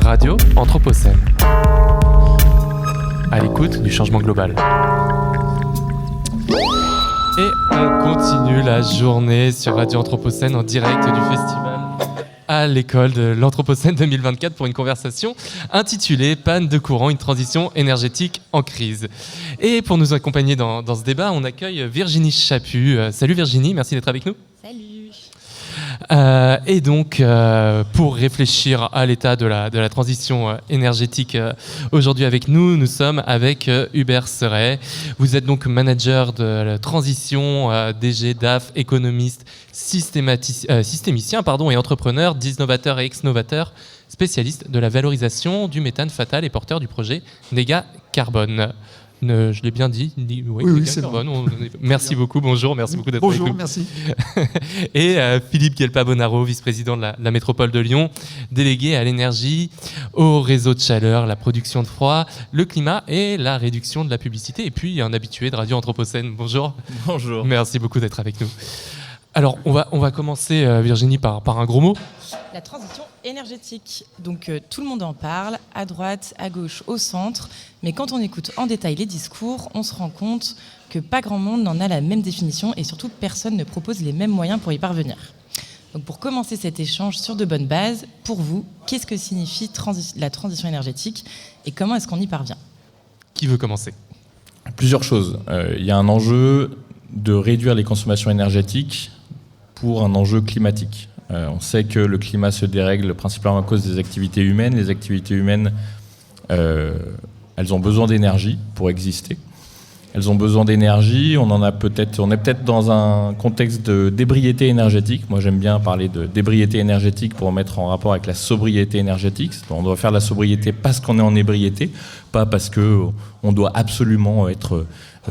Radio Anthropocène. À l'écoute du changement global. Et on continue la journée sur Radio Anthropocène en direct du festival à l'école de l'Anthropocène 2024 pour une conversation intitulée « Panne de courant, une transition énergétique en crise ». Et pour nous accompagner dans ce débat, on accueille Virginie Chaput. Salut Virginie, merci d'être avec nous. Salut. Et donc, pour réfléchir à l'état de la transition énergétique aujourd'hui avec nous, nous sommes avec Hubert Serret. Vous êtes donc manager de la transition, DG, DAF, économiste, systémicien et entrepreneur, disnovateur et ex-novateur, spécialiste de la valorisation du méthane fatal et porteur du projet Néga Carbone. Je l'ai bien dit. Oui, c'est bon. Merci beaucoup, bonjour, merci beaucoup d'être avec nous. Bonjour, merci. Et Philippe Guelpa-Bonaro, vice-président de la métropole de Lyon, délégué à l'énergie, au réseau de chaleur, la production de froid, le climat et la réduction de la publicité. Et puis un habitué de Radio Anthropocène. Bonjour. Bonjour. Merci beaucoup d'être avec nous. Alors, on va commencer, Virginie, par un gros mot. La transition énergétique. Donc tout le monde en parle, à droite, à gauche, au centre. Mais quand on écoute en détail les discours, on se rend compte que pas grand monde n'en a la même définition et surtout personne ne propose les mêmes moyens pour y parvenir. Donc pour commencer cet échange sur de bonnes bases, pour vous, qu'est-ce que signifie la transition énergétique et comment est-ce qu'on y parvient ? Qui veut commencer ? Plusieurs choses. Il y a un enjeu de réduire les consommations énergétiques pour un enjeu climatique. On sait que le climat se dérègle principalement à cause des activités humaines. Les activités humaines, elles ont besoin d'énergie pour exister. Elles ont besoin d'énergie. On est peut-être dans un contexte de d'ébriété énergétique. Moi, j'aime bien parler de d'ébriété énergétique pour mettre en rapport avec la sobriété énergétique. On doit faire la sobriété parce qu'on est en ébriété, pas parce qu'on doit absolument être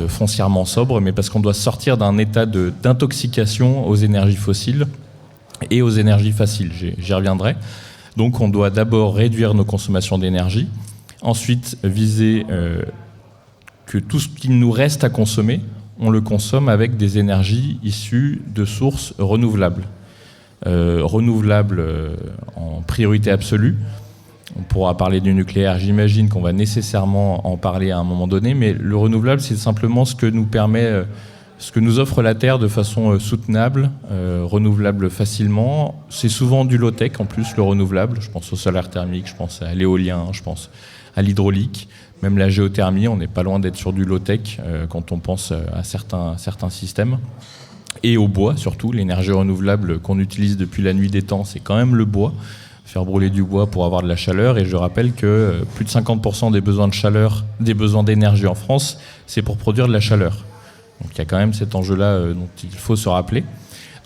foncièrement sobre, mais parce qu'on doit sortir d'un état d'intoxication aux énergies fossiles et aux énergies faciles. J'y reviendrai. Donc, on doit d'abord réduire nos consommations d'énergie, ensuite viser que tout ce qu'il nous reste à consommer, on le consomme avec des énergies issues de sources renouvelables. Renouvelables en priorité absolue. On pourra parler du nucléaire, j'imagine qu'on va nécessairement en parler à un moment donné, mais le renouvelable, c'est simplement ce que nous offre la Terre de façon soutenable, renouvelable facilement. C'est souvent du low-tech en plus, le renouvelable. Je pense au solaire thermique, je pense à l'éolien, je pense à l'hydraulique. Même la géothermie, on n'est pas loin d'être sur du low-tech quand on pense à certains systèmes. Et au bois, surtout, l'énergie renouvelable qu'on utilise depuis la nuit des temps, c'est quand même le bois. Faire brûler du bois pour avoir de la chaleur. Et je rappelle que plus de 50% des besoins de chaleur, des besoins d'énergie en France, c'est pour produire de la chaleur. Donc il y a quand même cet enjeu-là dont il faut se rappeler.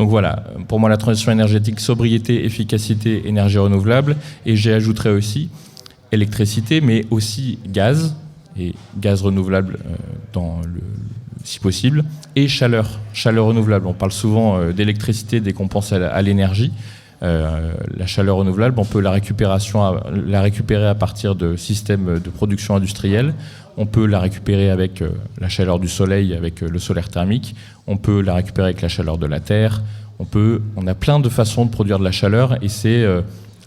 Donc voilà, pour moi la transition énergétique, sobriété, efficacité, énergie renouvelable. Et j'ajouterais aussi électricité, mais aussi gaz, et gaz renouvelable si possible, et chaleur renouvelable. On parle souvent d'électricité dès qu'on pense à l'énergie. La chaleur renouvelable, on peut la récupérer à partir de systèmes de production industrielle. On peut la récupérer avec la chaleur du soleil, avec le solaire thermique. On peut la récupérer avec la chaleur de la terre. On a plein de façons de produire de la chaleur et c'est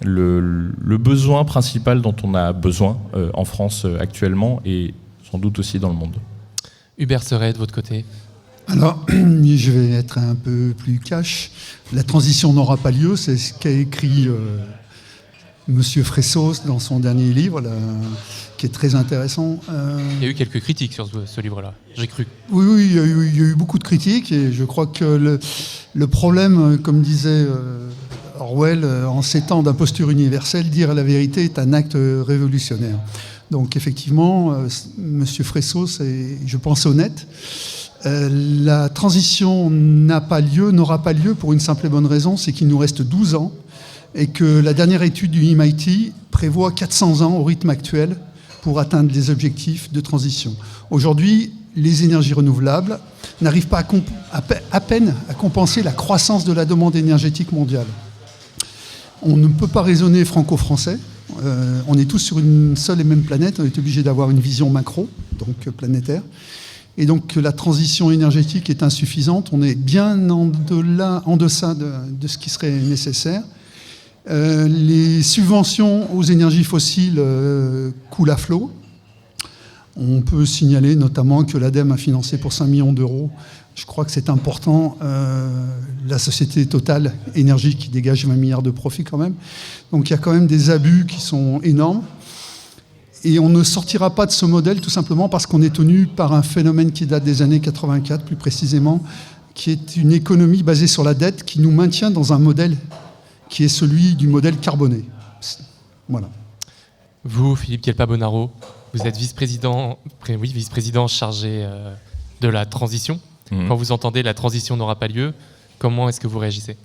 le besoin principal dont on a besoin en France actuellement et sans doute aussi dans le monde. Hubert Serret, de votre côté ? Alors, je vais être un peu plus cash. La transition n'aura pas lieu, c'est ce qu'a écrit Monsieur Fressos dans son dernier livre, là, qui est très intéressant. Il y a eu quelques critiques sur ce livre-là, j'ai cru. Oui, il y a eu beaucoup de critiques et je crois que le problème, comme disait Orwell, en ces temps d'imposture universelle, dire la vérité est un acte révolutionnaire. Donc effectivement, Monsieur Fressos est, je pense, honnête. La transition n'aura pas lieu pour une simple et bonne raison, c'est qu'il nous reste 12 ans et que la dernière étude du MIT prévoit 400 ans au rythme actuel pour atteindre les objectifs de transition. Aujourd'hui, les énergies renouvelables n'arrivent pas à peine à compenser la croissance de la demande énergétique mondiale. On ne peut pas raisonner franco-français. On est tous sur une seule et même planète. On est obligé d'avoir une vision macro, donc planétaire. Et donc la transition énergétique est insuffisante. On est bien en deçà de ce qui serait nécessaire. Les subventions aux énergies fossiles coulent à flot. On peut signaler notamment que l'ADEME a financé pour 5 millions d'euros, je crois que c'est important, la société Total Énergie qui dégage 20 milliards de profits quand même. Donc il y a quand même des abus qui sont énormes. Et on ne sortira pas de ce modèle tout simplement parce qu'on est tenu par un phénomène qui date des années 84 plus précisément, qui est une économie basée sur la dette qui nous maintient dans un modèle qui est celui du modèle carboné. Voilà. Vous, Philippe Kelpa-Bonaro, vous êtes vice-président chargé de la transition. Quand vous entendez la transition n'aura pas lieu, comment est-ce que vous réagissez ?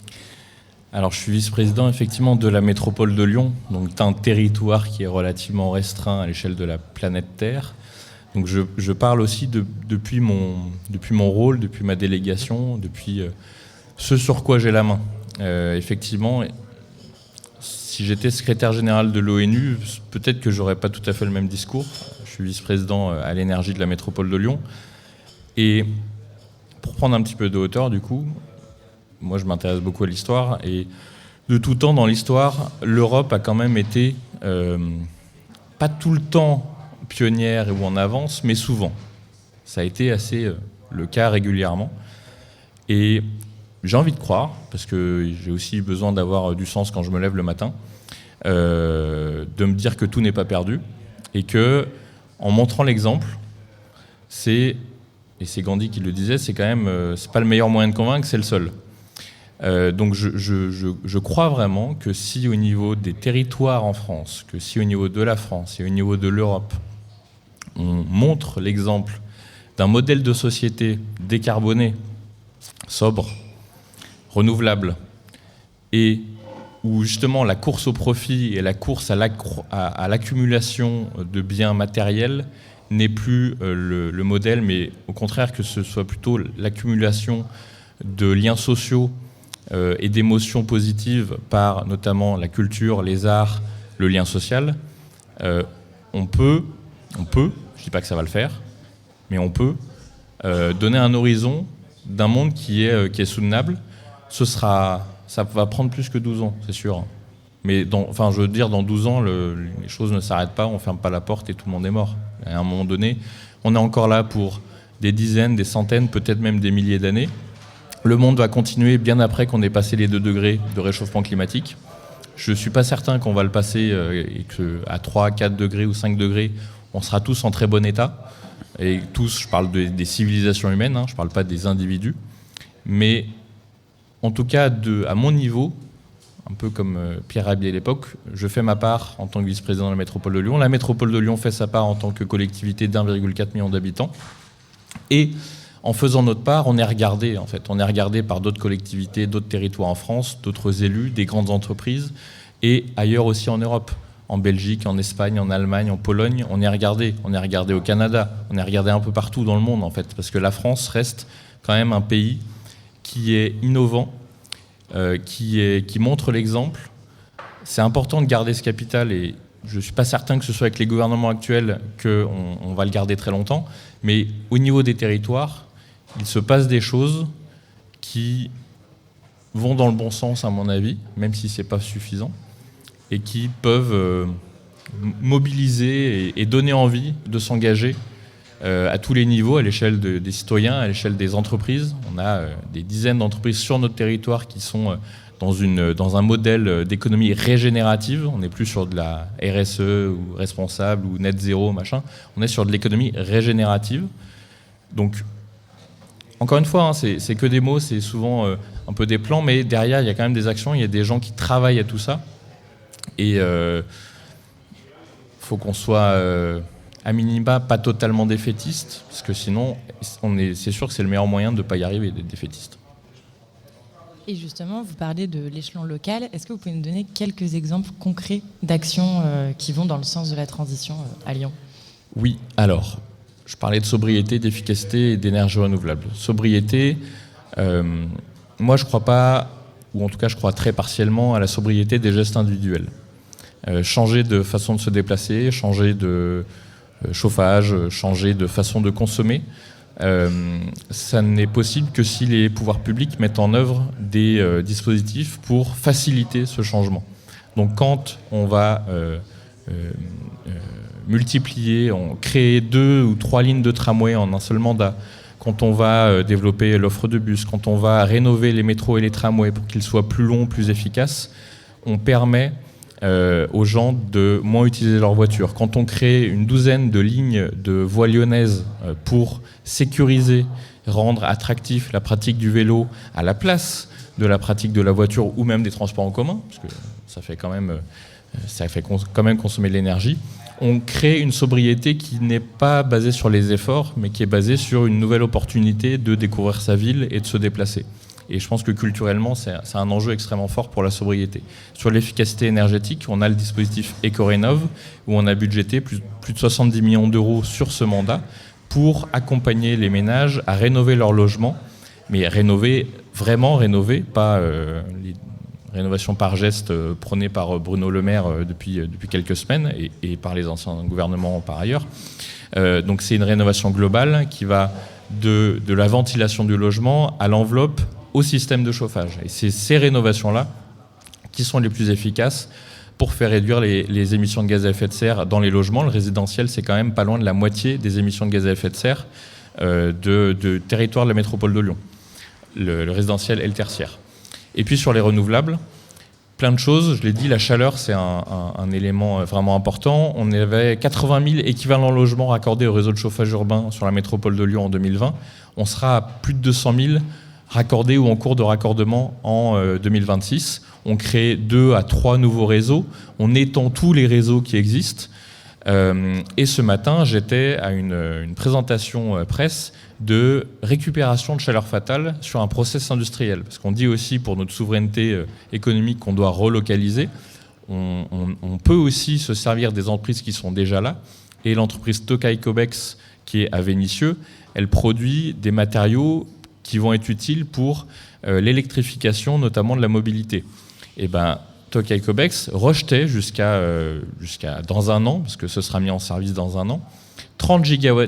Alors, je suis vice-président effectivement de la métropole de Lyon, donc d'un territoire qui est relativement restreint à l'échelle de la planète Terre. Donc, je parle aussi depuis mon rôle, depuis ma délégation, depuis ce sur quoi j'ai la main. Effectivement, si j'étais secrétaire général de l'ONU, peut-être que j'aurais pas tout à fait le même discours. Je suis vice-président à l'énergie de la métropole de Lyon. Et pour prendre un petit peu de hauteur, du coup, moi, je m'intéresse beaucoup à l'histoire et de tout temps dans l'histoire, l'Europe a quand même été pas tout le temps pionnière ou en avance, mais souvent. Ça a été assez le cas régulièrement. Et j'ai envie de croire, parce que j'ai aussi besoin d'avoir du sens quand je me lève le matin, de me dire que tout n'est pas perdu et que, en montrant l'exemple, et c'est Gandhi qui le disait, c'est quand même, c'est pas le meilleur moyen de convaincre, c'est le seul. Donc je crois vraiment que si au niveau des territoires en France, que si au niveau de la France et au niveau de l'Europe, on montre l'exemple d'un modèle de société décarboné, sobre, renouvelable, et où justement la course au profit et la course à l'accumulation de biens matériels n'est plus le modèle, mais au contraire que ce soit plutôt l'accumulation de liens sociaux et d'émotions positives par notamment la culture, les arts, le lien social, on peut, je ne dis pas que ça va le faire, mais on peut donner un horizon d'un monde qui est soutenable. Ça va prendre plus que 12 ans, c'est sûr. Mais je veux dire, dans 12 ans, les choses ne s'arrêtent pas, on ne ferme pas la porte et tout le monde est mort. À un moment donné, on est encore là pour des dizaines, des centaines, peut-être même des milliers d'années. Le monde va continuer bien après qu'on ait passé les 2 degrés de réchauffement climatique. Je ne suis pas certain qu'on va le passer et qu'à 3, 4 degrés ou 5 degrés, on sera tous en très bon état. Et tous, je parle des civilisations humaines, je ne parle pas des individus. Mais en tout cas, à mon niveau, un peu comme Pierre Rabhi à l'époque, je fais ma part en tant que vice-président de la métropole de Lyon. La métropole de Lyon fait sa part en tant que collectivité d'1,4 million d'habitants. Et en faisant notre part, on est regardé, en fait. On est regardé par d'autres collectivités, d'autres territoires en France, d'autres élus, des grandes entreprises et ailleurs aussi en Europe. En Belgique, en Espagne, en Allemagne, en Pologne, on est regardé. On est regardé au Canada, on est regardé un peu partout dans le monde, en fait. Parce que la France reste quand même un pays qui est innovant, qui montre l'exemple. C'est important de garder ce capital et je ne suis pas certain que ce soit avec les gouvernements actuels qu'on va le garder très longtemps. Mais au niveau des territoires, il se passe des choses qui vont dans le bon sens, à mon avis, même si ce n'est pas suffisant, et qui peuvent mobiliser et donner envie de s'engager à tous les niveaux, à l'échelle des citoyens, à l'échelle des entreprises. On a des dizaines d'entreprises sur notre territoire qui sont dans un modèle d'économie régénérative. On n'est plus sur de la RSE ou responsable ou net zéro, machin. On est sur de l'économie régénérative. Donc, encore une fois, c'est que des mots, c'est souvent un peu des plans, mais derrière, il y a quand même des actions, il y a des gens qui travaillent à tout ça. Et faut qu'on soit à minima pas totalement défaitiste, parce que sinon, c'est sûr que c'est le meilleur moyen de ne pas y arriver, d'être défaitiste. Et justement, vous parlez de l'échelon local. Est-ce que vous pouvez nous donner quelques exemples concrets d'actions qui vont dans le sens de la transition à Lyon ? Oui, alors, je parlais de sobriété, d'efficacité et d'énergie renouvelable. Sobriété, moi je crois pas, ou en tout cas je crois très partiellement à la sobriété des gestes individuels. Changer de façon de se déplacer, changer de chauffage, changer de façon de consommer, ça n'est possible que si les pouvoirs publics mettent en œuvre des dispositifs pour faciliter ce changement. Donc quand on va créer 2 ou 3 lignes de tramway en un seul mandat, quand on va développer l'offre de bus, quand on va rénover les métros et les tramways pour qu'ils soient plus longs, plus efficaces, on permet aux gens de moins utiliser leur voiture. Quand on crée une douzaine de lignes de voies lyonnaises pour sécuriser, rendre attractif la pratique du vélo à la place de la pratique de la voiture ou même des transports en commun, parce que ça fait quand même consommer de l'énergie, on crée une sobriété qui n'est pas basée sur les efforts, mais qui est basée sur une nouvelle opportunité de découvrir sa ville et de se déplacer. Et je pense que culturellement, c'est un enjeu extrêmement fort pour la sobriété. Sur l'efficacité énergétique, on a le dispositif Ecorénov, où on a budgété plus de 70 millions d'euros sur ce mandat pour accompagner les ménages à rénover leur logement, mais vraiment rénover, pas les rénovations par geste prônées par Bruno Le Maire depuis quelques semaines et par les anciens gouvernements par ailleurs. Donc c'est une rénovation globale qui va de la ventilation du logement à l'enveloppe, au système de chauffage. Et c'est ces rénovations-là qui sont les plus efficaces pour faire réduire les émissions de gaz à effet de serre dans les logements. Le résidentiel, c'est quand même pas loin de la moitié des émissions de gaz à effet de serre de territoire de la métropole de Lyon. Le résidentiel et le tertiaire. Et puis sur les renouvelables, plein de choses. Je l'ai dit, la chaleur, c'est un élément vraiment important. On avait 80 000 équivalents logements raccordés au réseau de chauffage urbain sur la métropole de Lyon en 2020. On sera à plus de 200 000 raccordés ou en cours de raccordement en 2026. On crée 2 à 3 nouveaux réseaux. On étend tous les réseaux qui existent. Et ce matin, j'étais à une présentation presse de récupération de chaleur fatale sur un process industriel. Parce qu'on dit aussi pour notre souveraineté économique qu'on doit relocaliser. On peut aussi se servir des entreprises qui sont déjà là. Et l'entreprise Tokai Cobex, qui est à Vénissieux, elle produit des matériaux qui vont être utiles pour l'électrification, notamment de la mobilité. Et Tokai Cobex rejetait jusqu'à dans un an, parce que ce sera mis en service dans un an,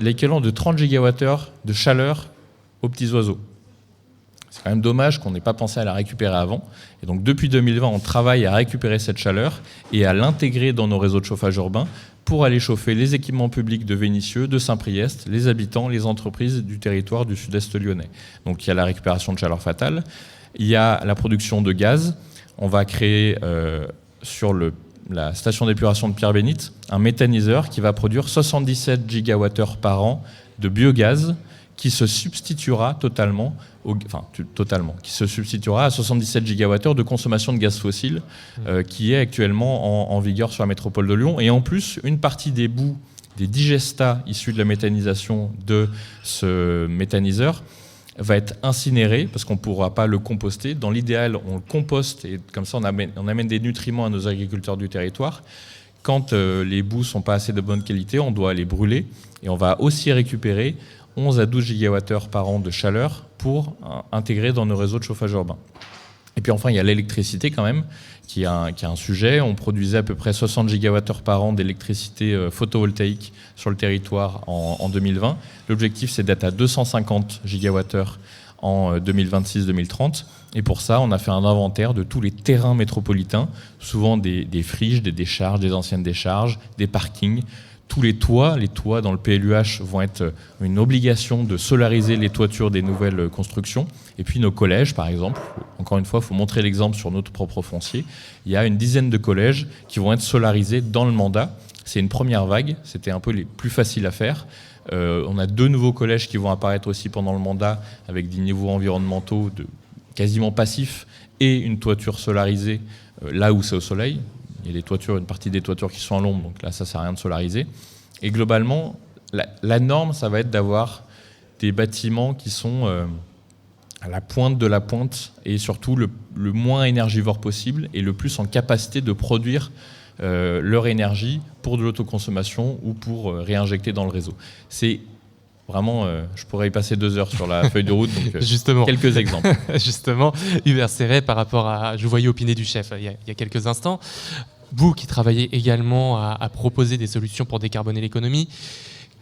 l'équivalent de 30 gigawattheures de chaleur aux petits oiseaux. C'est quand même dommage qu'on n'ait pas pensé à la récupérer avant. Et donc depuis 2020, on travaille à récupérer cette chaleur et à l'intégrer dans nos réseaux de chauffage urbain pour aller chauffer les équipements publics de Vénissieux, de Saint-Priest, les habitants, les entreprises du territoire du sud-est lyonnais. Donc il y a la récupération de chaleur fatale, il y a la production de gaz. On va créer sur la station d'épuration de Pierre-Bénite un méthaniseur qui va produire 77 gigawattheures par an de biogaz qui se substituera qui se substituera à 77 gigawattheures de consommation de gaz fossile qui est actuellement en vigueur sur la métropole de Lyon. Et en plus, une partie des boues, des digestats issus de la méthanisation de ce méthaniseur va être incinéré parce qu'on ne pourra pas le composter. Dans l'idéal, on le composte et comme ça, on amène des nutriments à nos agriculteurs du territoire. Quand les boues ne sont pas assez de bonne qualité, on doit les brûler et on va aussi récupérer 11 à 12 gigawattheures par an de chaleur pour intégrer dans nos réseaux de chauffage urbain. Et puis enfin, il y a l'électricité quand même, qui est un sujet. On produisait à peu près 60 gigawattheures par an d'électricité photovoltaïque sur le territoire en 2020. L'objectif, c'est d'être à 250 gigawattheures en 2026-2030. Et pour ça, on a fait un inventaire de tous les terrains métropolitains, souvent des friches, des décharges, des anciennes décharges, des parkings. Tous les toits dans le PLUH vont être une obligation de solariser les toitures des nouvelles constructions. Et puis nos collèges, par exemple, encore une fois, il faut montrer l'exemple sur notre propre foncier. Il y a une dizaine de collèges qui vont être solarisés dans le mandat. C'est une première vague, c'était un peu les plus faciles à faire. On a 2 nouveaux collèges qui vont apparaître aussi pendant le mandat avec des niveaux environnementaux quasiment passifs et une toiture solarisée là où c'est au soleil. Il y a une partie des toitures qui sont à l'ombre, donc là, ça ne sert à rien de solariser. Et globalement, la norme, ça va être d'avoir des bâtiments qui sont à la pointe de la pointe et surtout le moins énergivore possible et le plus en capacité de produire leur énergie pour de l'autoconsommation ou pour réinjecter dans le réseau. C'est vraiment, je pourrais y passer 2 heures sur la feuille de route, donc Justement. Quelques exemples. Justement, Hubert Serret, par rapport à... Je vous voyais opiner du chef il y a quelques instants. Vous qui travaillez également à proposer des solutions pour décarboner l'économie,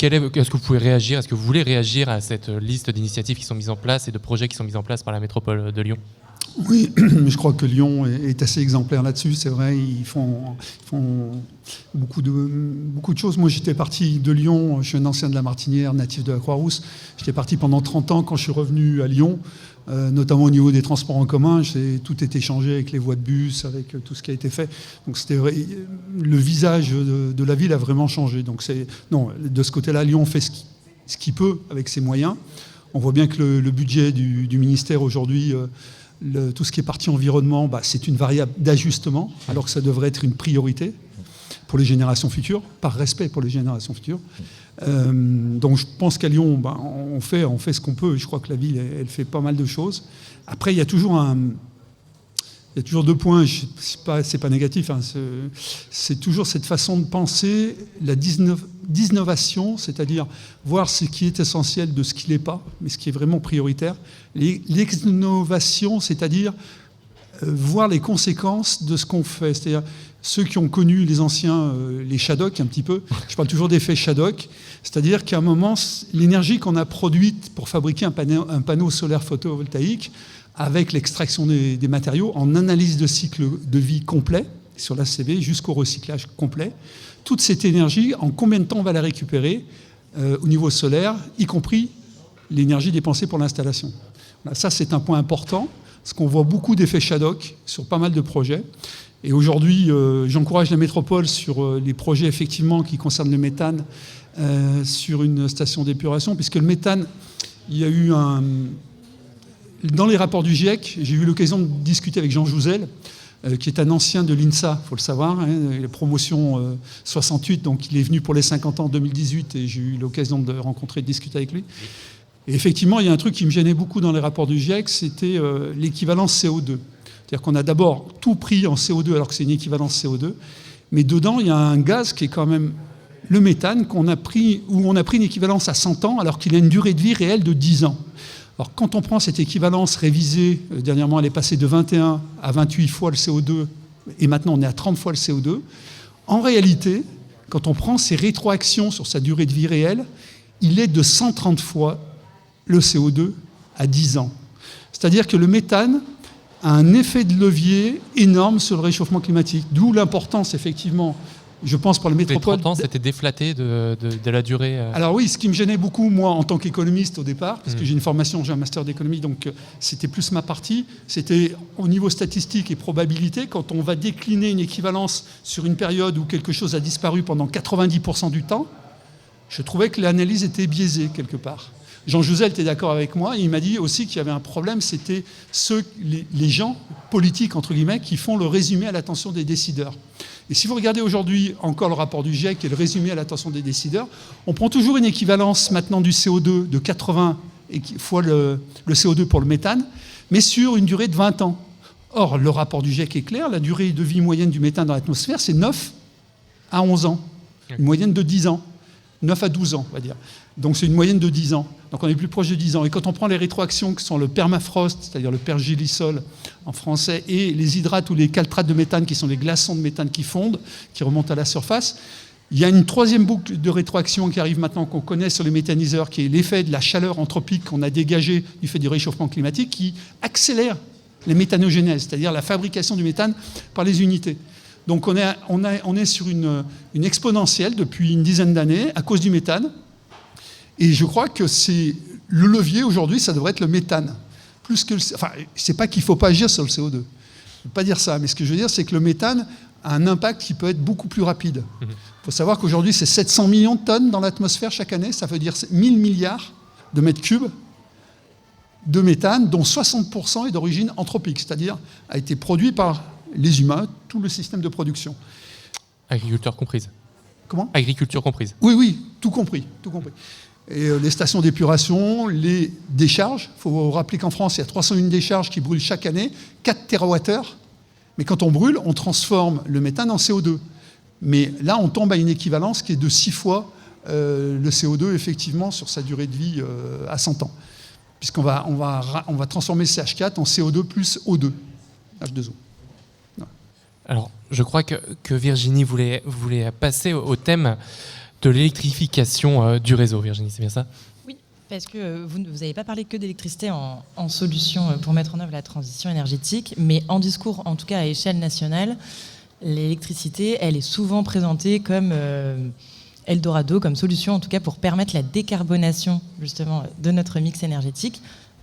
est-ce que vous pouvez réagir, est-ce que vous voulez réagir à cette liste d'initiatives qui sont mises en place et de projets qui sont mis en place par la métropole de Lyon ? Oui, je crois que Lyon est assez exemplaire là-dessus. C'est vrai, ils font beaucoup de choses. Moi, j'étais parti de Lyon. Je suis un ancien de la Martinière, natif de la Croix-Rousse. J'étais parti pendant 30 ans. Quand je suis revenu à Lyon, notamment au niveau des transports en commun, tout était changé avec les voies de bus, avec tout ce qui a été fait. Donc, c'était vrai, le visage de la ville a vraiment changé. Donc, de ce côté-là, Lyon fait ce qu'il peut avec ses moyens. On voit bien que le budget du ministère aujourd'hui, tout ce qui est partie environnement, c'est une variable d'ajustement, alors que ça devrait être une priorité pour les générations futures, par respect pour les générations futures. Donc je pense qu'à Lyon, on fait ce qu'on peut. Je crois que la ville, elle fait pas mal de choses. Après, il y a toujours deux points, c'est pas négatif, hein, c'est toujours cette façon de penser, la d'innovation, c'est-à-dire voir ce qui est essentiel de ce qui n'est pas, mais ce qui est vraiment prioritaire. L'exinnovation, c'est-à-dire voir les conséquences de ce qu'on fait. C'est-à-dire ceux qui ont connu les anciens, les Shadok un petit peu, je parle toujours d'effet Shadok, c'est-à-dire qu'à un moment, l'énergie qu'on a produite pour fabriquer un panneau solaire photovoltaïque, avec l'extraction des matériaux, en analyse de cycle de vie complet, sur l'ACV, jusqu'au recyclage complet. Toute cette énergie, en combien de temps on va la récupérer au niveau solaire, y compris l'énergie dépensée pour l'installation. Voilà, ça, c'est un point important, parce qu'on voit beaucoup d'effets Shadok sur pas mal de projets. Et aujourd'hui, j'encourage la métropole sur les projets effectivement qui concernent le méthane sur une station d'épuration, puisque le méthane, il y a eu dans les rapports du GIEC, j'ai eu l'occasion de discuter avec Jean Jouzel, qui est un ancien de l'INSA, il faut le savoir, la promotion 68, donc il est venu pour les 50 ans en 2018 et j'ai eu l'occasion de rencontrer et de discuter avec lui. Et effectivement, il y a un truc qui me gênait beaucoup dans les rapports du GIEC, c'était l'équivalence CO2. C'est-à-dire qu'on a d'abord tout pris en CO2 alors que c'est une équivalence CO2, mais dedans, il y a un gaz qui est quand même le méthane, où on a pris une équivalence à 100 ans alors qu'il a une durée de vie réelle de 10 ans. Alors, quand on prend cette équivalence révisée, dernièrement, elle est passée de 21 à 28 fois le CO2, et maintenant on est à 30 fois le CO2. En réalité, quand on prend ces rétroactions sur sa durée de vie réelle, il est de 130 fois le CO2 à 10 ans. C'est-à-dire que le méthane a un effet de levier énorme sur le réchauffement climatique. D'où l'importance, effectivement, je pense pour la métropole. Les 30 ans, c'était déflaté de la durée. Alors oui, ce qui me gênait beaucoup, moi, en tant qu'économiste au départ, parce que j'ai une formation, j'ai un master d'économie, donc c'était plus ma partie, c'était au niveau statistique et probabilité, quand on va décliner une équivalence sur une période où quelque chose a disparu pendant 90% du temps, je trouvais que l'analyse était biaisée quelque part. Jean Jouzel était d'accord avec moi, et il m'a dit aussi qu'il y avait un problème, c'était les gens politiques, entre guillemets, qui font le résumé à l'attention des décideurs. Et si vous regardez aujourd'hui encore le rapport du GIEC et le résumé à l'attention des décideurs, on prend toujours une équivalence maintenant du CO2 de 80 fois le CO2 pour le méthane, mais sur une durée de 20 ans. Or, le rapport du GIEC est clair, la durée de vie moyenne du méthane dans l'atmosphère, c'est 9 à 11 ans. Une moyenne de 10 ans. 9 à 12 ans, on va dire. Donc c'est une moyenne de 10 ans. Donc on est plus proche de 10 ans. Et quand on prend les rétroactions qui sont le permafrost, c'est-à-dire le pergélisol en français, et les hydrates ou les caltrates de méthane, qui sont les glaçons de méthane qui fondent, qui remontent à la surface, il y a une troisième boucle de rétroaction qui arrive maintenant, qu'on connaît sur les méthaniseurs, qui est l'effet de la chaleur anthropique qu'on a dégagée du fait du réchauffement climatique, qui accélère les méthanogénèses, c'est-à-dire la fabrication du méthane par les unités. Donc on est sur une exponentielle depuis une dizaine d'années à cause du méthane. Et je crois que c'est le levier aujourd'hui, ça devrait être le méthane. Plus que c'est pas qu'il ne faut pas agir sur le CO2. Je ne veux pas dire ça, mais ce que je veux dire, c'est que le méthane a un impact qui peut être beaucoup plus rapide. Il faut savoir qu'aujourd'hui, c'est 700 millions de tonnes dans l'atmosphère chaque année. Ça veut dire 1000 milliards de mètres cubes de méthane, dont 60% est d'origine anthropique, c'est-à-dire a été produit par les humains, tout le système de production. Agriculture comprise. Comment ? Agriculture comprise. Oui, tout compris. Et les stations d'épuration, les décharges. Il faut vous rappeler qu'en France, il y a 301 décharges qui brûlent chaque année, 4 TWh. Mais quand on brûle, on transforme le méthane en CO2. Mais là, on tombe à une équivalence qui est de 6 fois le CO2, effectivement, sur sa durée de vie à 100 ans. Puisqu'on va transformer CH4 en CO2 plus O2, H2O. Alors, je crois que Virginie voulait passer au thème de l'électrification du réseau. Virginie, c'est bien ça ? Oui. Parce que vous n'avez pas parlé que d'électricité en solution pour mettre en œuvre la transition énergétique, mais en discours, en tout cas à échelle nationale, l'électricité, elle est souvent présentée comme Eldorado, comme solution en tout cas pour permettre la décarbonation justement de notre mix énergétique,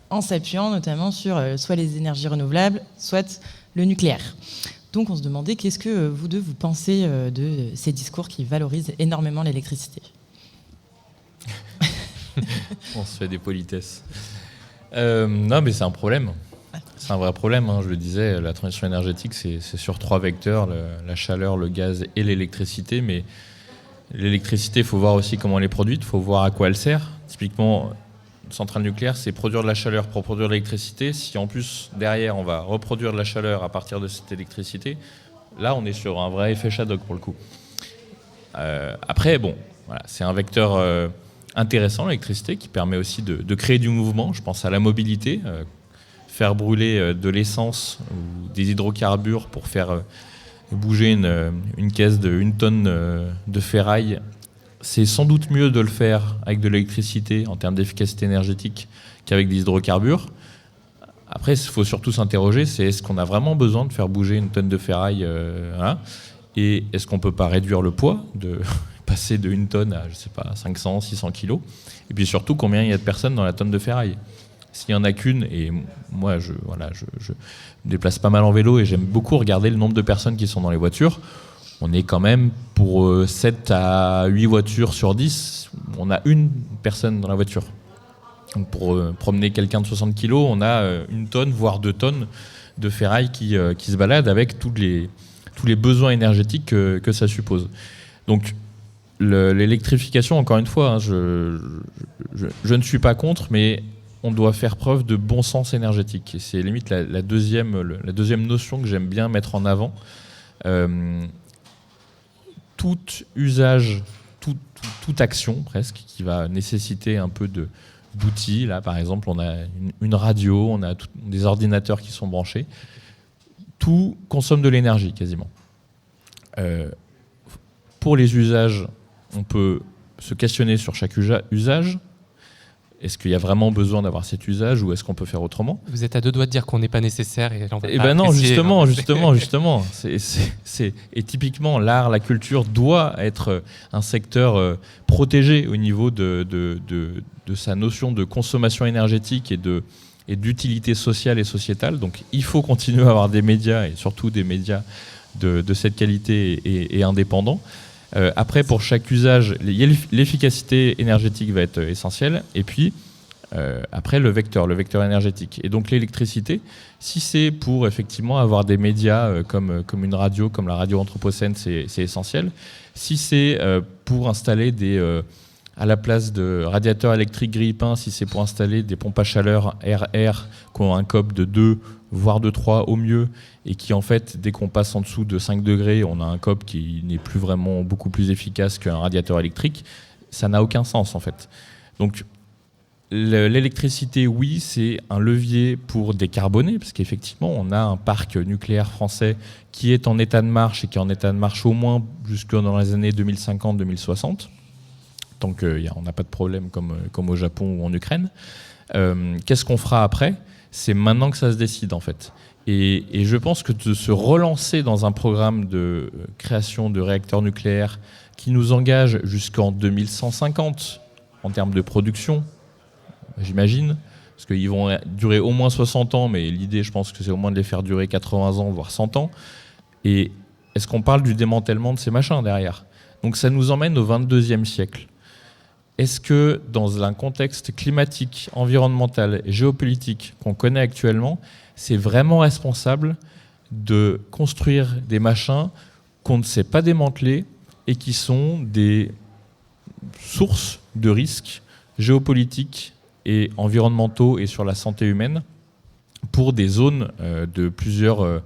en s'appuyant notamment sur soit les énergies renouvelables, soit le nucléaire. Donc on se demandait qu'est-ce que vous deux vous pensez de ces discours qui valorisent énormément l'électricité. On se fait des politesses. Non, mais c'est un problème. C'est un vrai problème. Je le disais, la transition énergétique, c'est sur 3 vecteurs, la chaleur, le gaz et l'électricité. Mais l'électricité, il faut voir aussi comment elle est produite, il faut voir à quoi elle sert. Typiquement, une centrale nucléaire, c'est produire de la chaleur pour produire de l'électricité. Si en plus, derrière, on va reproduire de la chaleur à partir de cette électricité, là, on est sur un vrai effet Shadok pour le coup. Après, bon, voilà, c'est un vecteur intéressant, l'électricité, qui permet aussi de créer du mouvement. Je pense à la mobilité, faire brûler de l'essence ou des hydrocarbures pour faire bouger une caisse de 1 tonne de ferraille. C'est sans doute mieux de le faire avec de l'électricité en termes d'efficacité énergétique qu'avec des hydrocarbures. Après, il faut surtout s'interroger, c'est est-ce qu'on a vraiment besoin de faire bouger 1 tonne de ferraille et est-ce qu'on ne peut pas réduire le poids passer de 1 tonne à, je sais pas, 500, 600 kilos. Et puis surtout, combien il y a de personnes dans la tonne de ferraille. S'il n'y en a qu'une, et moi, je me déplace pas mal en vélo et j'aime beaucoup regarder le nombre de personnes qui sont dans les voitures. On est quand même, pour 7 à 8 voitures sur 10, on a 1 personne dans la voiture. Donc pour promener quelqu'un de 60 kilos, on a 1 tonne, voire 2 tonnes de ferraille qui se baladent avec tous les besoins énergétiques que ça suppose. Donc, l'électrification, encore une fois, je ne suis pas contre, mais on doit faire preuve de bon sens énergétique. Et c'est limite la deuxième notion que j'aime bien mettre en avant. Tout usage, toute action presque, qui va nécessiter un peu d'outils. Là, par exemple, on a une radio, on a des ordinateurs qui sont branchés. Tout consomme de l'énergie, quasiment. Pour les usages, on peut se questionner sur chaque usage. Est-ce qu'il y a vraiment besoin d'avoir cet usage ou est-ce qu'on peut faire autrement ? Vous êtes à 2 doigts de dire qu'on n'est pas nécessaire et on va Eh pas ben non, apprécier, justement. Et typiquement, l'art, la culture doit être un secteur protégé au niveau de sa notion de consommation énergétique et d'utilité sociale et sociétale. Donc il faut continuer à avoir des médias et surtout des médias de cette qualité et indépendants. Après, pour chaque usage, l'efficacité énergétique va être essentielle. Et puis, après, le vecteur énergétique. Et donc, l'électricité, si c'est pour effectivement avoir des médias comme une radio, comme la radio Anthropocène, c'est essentiel. Si c'est pour installer à la place de radiateurs électriques grille-pain, si c'est pour installer des pompes à chaleur RR qui ont un COP de 2, voire de 3 au mieux, et qui en fait, dès qu'on passe en dessous de 5 degrés, on a un COP qui n'est plus vraiment beaucoup plus efficace qu'un radiateur électrique, ça n'a aucun sens en fait. Donc l'électricité, oui, c'est un levier pour décarboner, parce qu'effectivement, on a un parc nucléaire français qui est en état de marche et qui est en état de marche au moins jusque dans les années 2050-2060. Tant qu'on n'a pas de problème comme au Japon ou en Ukraine. Qu'est-ce qu'on fera après ? C'est maintenant que ça se décide en fait. Et je pense que de se relancer dans un programme de création de réacteurs nucléaires qui nous engage jusqu'en 2150 en termes de production, j'imagine, parce qu'ils vont durer au moins 60 ans, mais l'idée, je pense que c'est au moins de les faire durer 80 ans, voire 100 ans. Et est-ce qu'on parle du démantèlement de ces machins derrière ? Donc ça nous emmène au 22e siècle. Est-ce que dans un contexte climatique, environnemental et géopolitique qu'on connaît actuellement, c'est vraiment responsable de construire des machins qu'on ne sait pas démanteler et qui sont des sources de risques géopolitiques et environnementaux et sur la santé humaine pour des zones de plusieurs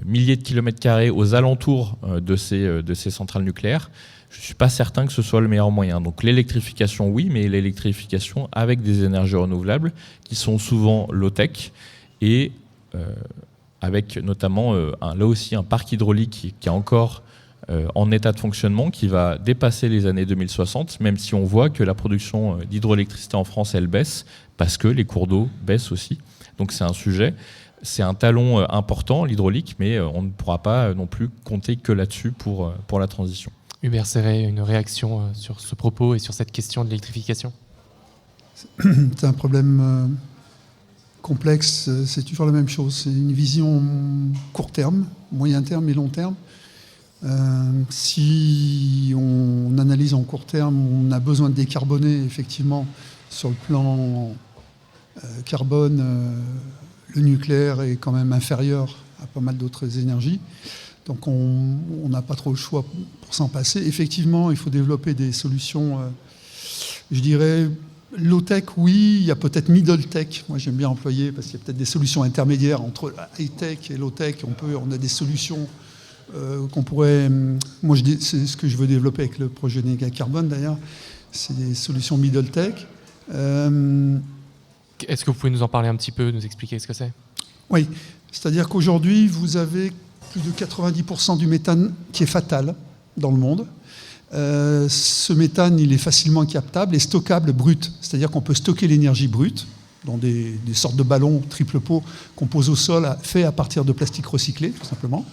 milliers de kilomètres carrés aux alentours de ces centrales nucléaires? Je ne suis pas certain que ce soit le meilleur moyen. Donc l'électrification, oui, mais l'électrification avec des énergies renouvelables qui sont souvent low-tech et avec notamment, là aussi, un parc hydraulique qui a encore en état de fonctionnement qui va dépasser les années 2060, même si on voit que la production d'hydroélectricité en France, elle baisse, parce que les cours d'eau baissent aussi. Donc c'est un sujet, c'est un talon important, l'hydraulique, mais on ne pourra pas non plus compter que là-dessus pour la transition. Hubert Serret, une réaction sur ce propos et sur cette question de l'électrification ? C'est un problème complexe, c'est toujours la même chose. C'est une vision court terme, moyen terme et long terme. Si on analyse en court terme, on a besoin de décarboner effectivement sur le plan carbone. Le nucléaire est quand même inférieur à pas mal d'autres énergies. Donc on n'a pas trop le choix pour s'en passer. Effectivement, il faut développer des solutions, je dirais, low-tech, oui, il y a peut-être middle-tech. Moi, j'aime bien employer parce qu'il y a peut-être des solutions intermédiaires entre high-tech et low-tech. On a des solutions qu'on pourrait... Moi, c'est ce que je veux développer avec le projet Néga Carbone, d'ailleurs. C'est des solutions middle-tech. Est-ce que vous pouvez nous en parler un petit peu, nous expliquer ce que c'est ? Oui, c'est-à-dire qu'aujourd'hui, vous avez plus de 90% du méthane qui est fatal dans le monde. Ce méthane, il est facilement captable et stockable brut. C'est-à-dire qu'on peut stocker l'énergie brute dans des sortes de ballons triple pot qu'on pose au sol, fait à partir de plastique recyclé, tout simplement,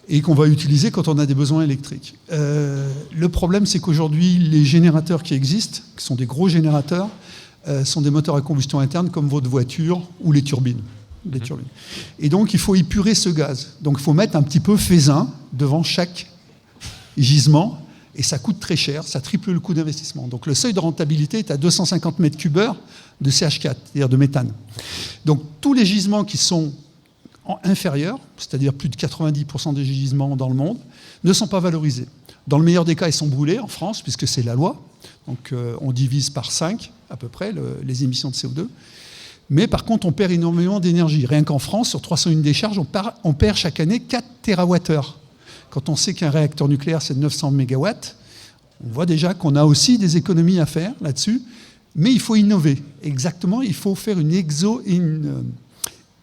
et qu'on va utiliser quand on a des besoins électriques. Le problème, c'est qu'aujourd'hui, les générateurs qui existent, qui sont des gros générateurs, sont des moteurs à combustion interne comme votre voiture ou les turbines. Et donc, il faut épurer ce gaz. Donc, il faut mettre un petit peu faisin devant chaque gisement. Et ça coûte très cher, ça triple le coût d'investissement. Donc le seuil de rentabilité est à 250 mètres cubes heure de CH4, c'est-à-dire de méthane. Donc tous les gisements qui sont inférieurs, c'est-à-dire plus de 90% des gisements dans le monde, ne sont pas valorisés. Dans le meilleur des cas, ils sont brûlés en France, puisque c'est la loi. Donc on divise par 5 à peu près les émissions de CO2. Mais par contre, on perd énormément d'énergie. Rien qu'en France, sur 301 décharges, on perd chaque année 4 TWh. Quand on sait qu'un réacteur nucléaire, c'est 900 MW, on voit déjà qu'on a aussi des économies à faire là-dessus. Mais il faut innover. Exactement, il faut faire une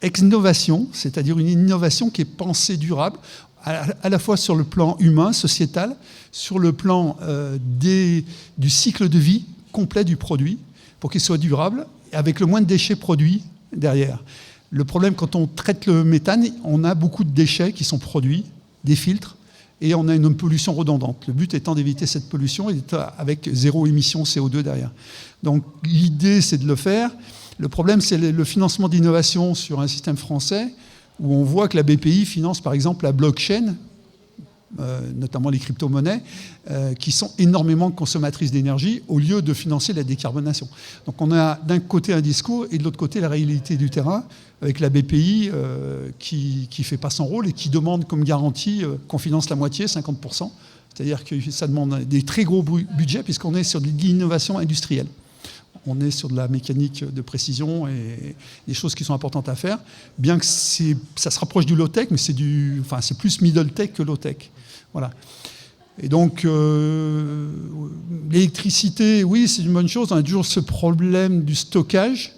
exnovation, c'est-à-dire une innovation qui est pensée durable, à la fois sur le plan humain, sociétal, sur le plan du cycle de vie complet du produit, pour qu'il soit durable, avec le moins de déchets produits derrière. Le problème, quand on traite le méthane, on a beaucoup de déchets qui sont produits, des filtres, et on a une pollution redondante. Le but étant d'éviter cette pollution et avec zéro émission CO2 derrière. Donc l'idée, c'est de le faire. Le problème, c'est le financement d'innovation sur un système français, où on voit que la BPI finance par exemple la blockchain, notamment les crypto-monnaies, qui sont énormément consommatrices d'énergie, au lieu de financer la décarbonation. Donc on a d'un côté un discours, et de l'autre côté la réalité du terrain, avec la BPI qui ne fait pas son rôle et qui demande comme garantie qu'on finance la moitié, 50%. C'est-à-dire que ça demande des très gros budgets puisqu'on est sur de l'innovation industrielle. On est sur de la mécanique de précision et des choses qui sont importantes à faire, bien que ça se rapproche du low-tech, mais c'est plus middle-tech que low-tech. Voilà. Et donc, l'électricité, oui, c'est une bonne chose. On a toujours ce problème du stockage.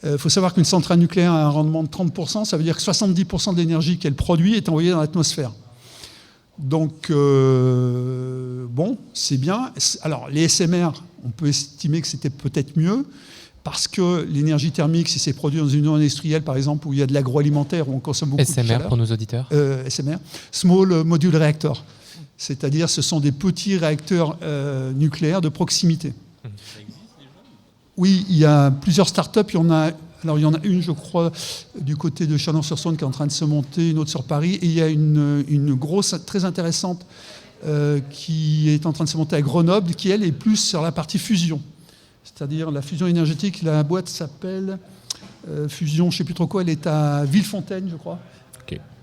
Il faut savoir qu'une centrale nucléaire a un rendement de 30%, ça veut dire que 70% de l'énergie qu'elle produit est envoyée dans l'atmosphère. Donc, bon, c'est bien. Alors, les SMR, on peut estimer que c'était peut-être mieux, parce que l'énergie thermique, si c'est produit dans une zone industrielle, par exemple, où il y a de l'agroalimentaire, où on consomme beaucoup de chaleur. SMR pour nos auditeurs. SMR, Small Module Reactor. C'est-à-dire, ce sont des petits réacteurs nucléaires de proximité. Oui, il y a plusieurs startups. Il y en a une, je crois, du côté de Chalon-sur-Saône qui est en train de se monter, une autre sur Paris. Et il y a une grosse, très intéressante, qui est en train de se monter à Grenoble, qui, elle, est plus sur la partie fusion. C'est-à-dire la fusion énergétique. La boîte s'appelle Fusion, je ne sais plus trop quoi. Elle est à Villefontaine, je crois,